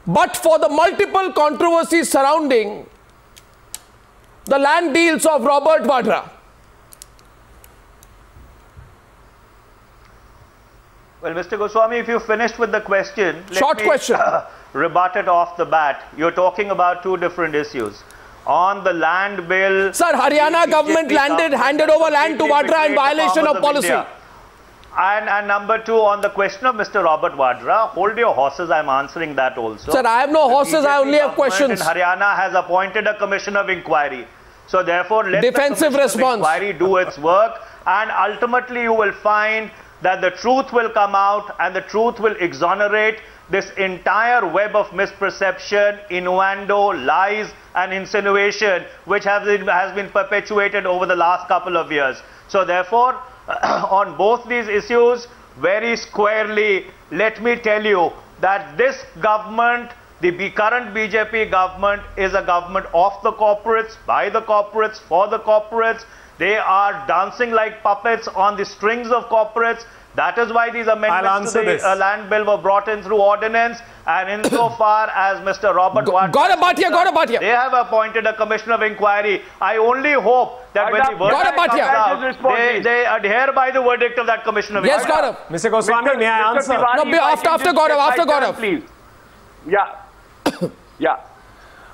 but for the multiple controversies surrounding the land deals of Robert Vadra? Well, Mr. Goswami, if you finished with the question, let me rebut it off the bat. You're talking about two different issues. On the land bill... Sir, Haryana government handed over land to Vadra in violation of policy. And number two, on the question of Mr. Robert Vadra, hold your horses, I'm answering that also. Sir, I have no horses, I only have questions. Haryana has appointed a commission of inquiry. So therefore, let defensive the commission response. of inquiry do its work, and ultimately you will find that the truth will come out and the truth will exonerate this entire web of misperception, innuendo, lies and insinuation which has been perpetuated over the last couple of years. So therefore, on both these issues, very squarely, let me tell you that this government, the current BJP government, is a government of the corporates, by the corporates, for the corporates. They are dancing like puppets on the strings of corporates. That is why these amendments to the land bill were brought in through ordinance. And insofar as Mr. Robert Gaurav Bhatia, they have appointed a commission of inquiry. I only hope that when the verdict comes out, they adhere by the verdict of that commission of inquiry. Yes, Gaurav. Mr. Goswami, may I answer? No, after Gaurav. Please. Yeah. Yeah.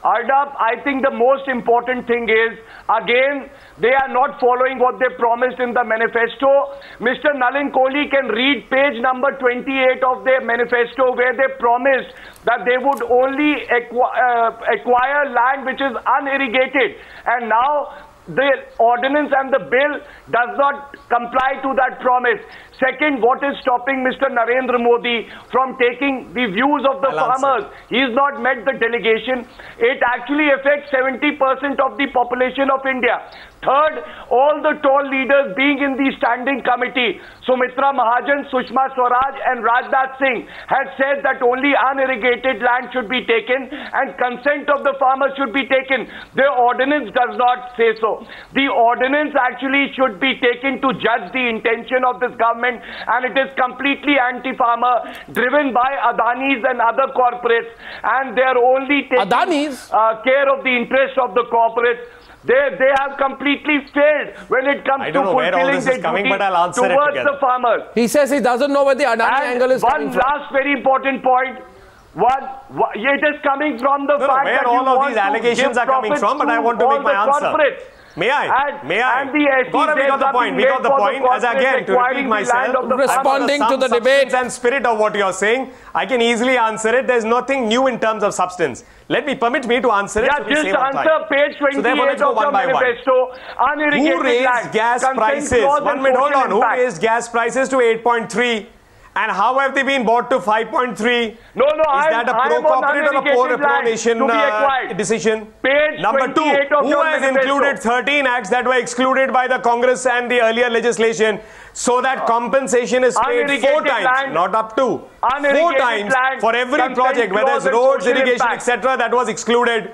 Arnab, I think the most important thing is, again, they are not following what they promised in the manifesto. Mr. Nalin Kohli can read page number 28 of their manifesto, where they promised that they would only acquire land which is unirrigated. And now the ordinance and the bill does not comply to that promise. Second, what is stopping Mr. Narendra Modi from taking the views of the farmers? He has not met the delegation. It actually affects 70% of the population of India. Third, all the tall leaders being in the standing committee, Sumitra Mahajan, Sushma Swaraj and Rajnath Singh had said that only unirrigated land should be taken and consent of the farmers should be taken. The ordinance does not say so. The ordinance actually should be taken to judge the intention of this government, and it is completely anti-farmer, driven by Adanis and other corporates, and they are only taking care of the interests of the corporates. They have completely failed when it comes to fulfilling their duty towards the farmers. He says he doesn't know where the Adani angle is coming from. One last very important point. It is coming from the fact that all of these allegations are coming from, but I want to make my answer. May I? And the Gaurav, we got the point. We got the point. As again, to repeat myself, responding to the debate and spirit of what you are saying, I can easily answer it. There's nothing new in terms of substance. Permit me to answer it. Yeah, just answer page 28 of the manifesto. Who raised gas prices? 1 minute, hold on. Who raised gas prices to 8.3? And how have they been bought to 5.3? No, is that a pro-corporate or a pro-nation decision? Page Number 2, who has included 13 acts that were excluded by the Congress and the earlier legislation, so that compensation is paid 4 times, not up to 4 times for every project, whether it's roads, irrigation, etc., that was excluded.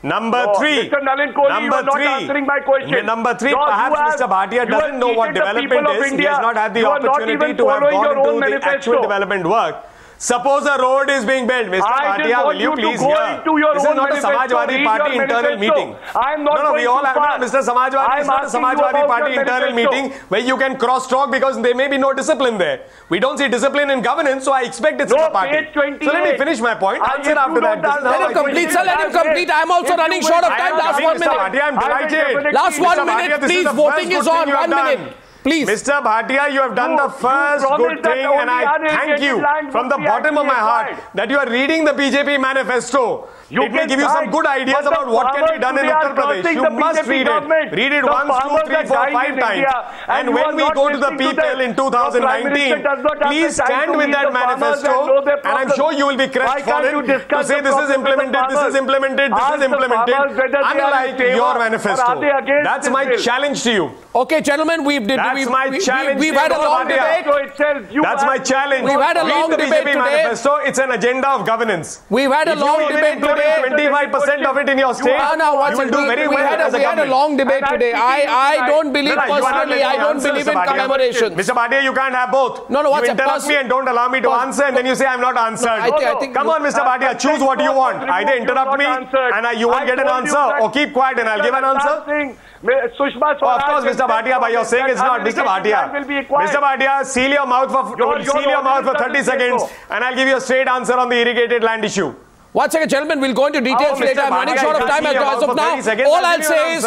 Number 3, Mr. Nalin Kohli, you are not answering my question. Number 3, perhaps Mr. Bhatia doesn't know what development is. He has not had the opportunity to have gone into the actual development work. Suppose a road is being built, Mr. Bhatia, will you please hear? This is not a Samajwadi Party internal meeting. No, we all have Mr. Samajwadi. It's not a Samajwadi Party internal meeting where you can cross-talk because there may be no discipline there. We don't see discipline in governance, so I expect it's a party. So let me finish my point. Answer after that. Let him complete, sir. Let him complete. I'm also running short of time. Last 1 minute. I'm delighted. Last 1 minute, please. Voting is on. 1 minute. Please. Mr. Bhatia, you have done the first good thing, and I thank you from the bottom of my heart that you are reading the BJP manifesto. It may give you some good ideas about what can be done in Uttar Pradesh. You must read it. Read it 1, 2, 3, 4, 5 times. And when we go to the people in 2019, please stand with that manifesto, and I'm sure you will be crestfallen to say this is implemented, this is implemented, this is implemented, unlike your manifesto. That's my challenge to you. Okay, gentlemen, we've had a long debate. That's my challenge. We've had a long debate today. Manifesto, it's an agenda of governance. We've had a long debate today. 25% of it in your state, you will do very well as a government. We had a long debate today. I don't believe personally, I don't believe in commemorations. Mr. Bhatia, you can't have both. No, you interrupt me and don't allow me to answer, and then you say I'm not answered. Come on, Mr. Bhatia, choose what you want. Either interrupt me and you won't get an answer, or keep quiet and I'll give an answer. Sushma of course, Mr. Bhatia, by your saying it's not. Mr. Bhatia, Mr. Bhatia, seal your mouth for 30 seconds, and I'll give you a straight answer on the irrigated land issue. 1 second, gentlemen, we'll go into details later. I'm running short of time as of now. All I'll say is,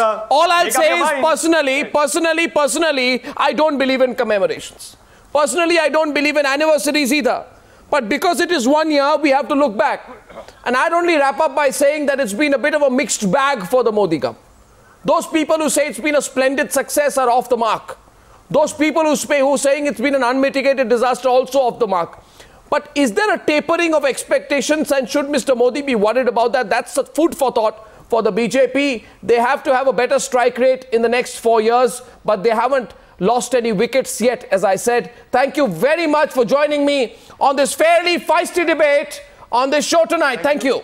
personally, I don't believe in commemorations. Personally, I don't believe in anniversaries either. But because it is 1 year, we have to look back. And I'd only wrap up by saying that it's been a bit of a mixed bag for the Modi government. Those people who say it's been a splendid success are off the mark. Those people who are saying it's been an unmitigated disaster also off the mark. But is there a tapering of expectations, and should Mr. Modi be worried about that? That's a food for thought for the BJP. They have to have a better strike rate in the next 4 years, but they haven't lost any wickets yet, as I said. Thank you very much for joining me on this fairly feisty debate on this show tonight. Thank you.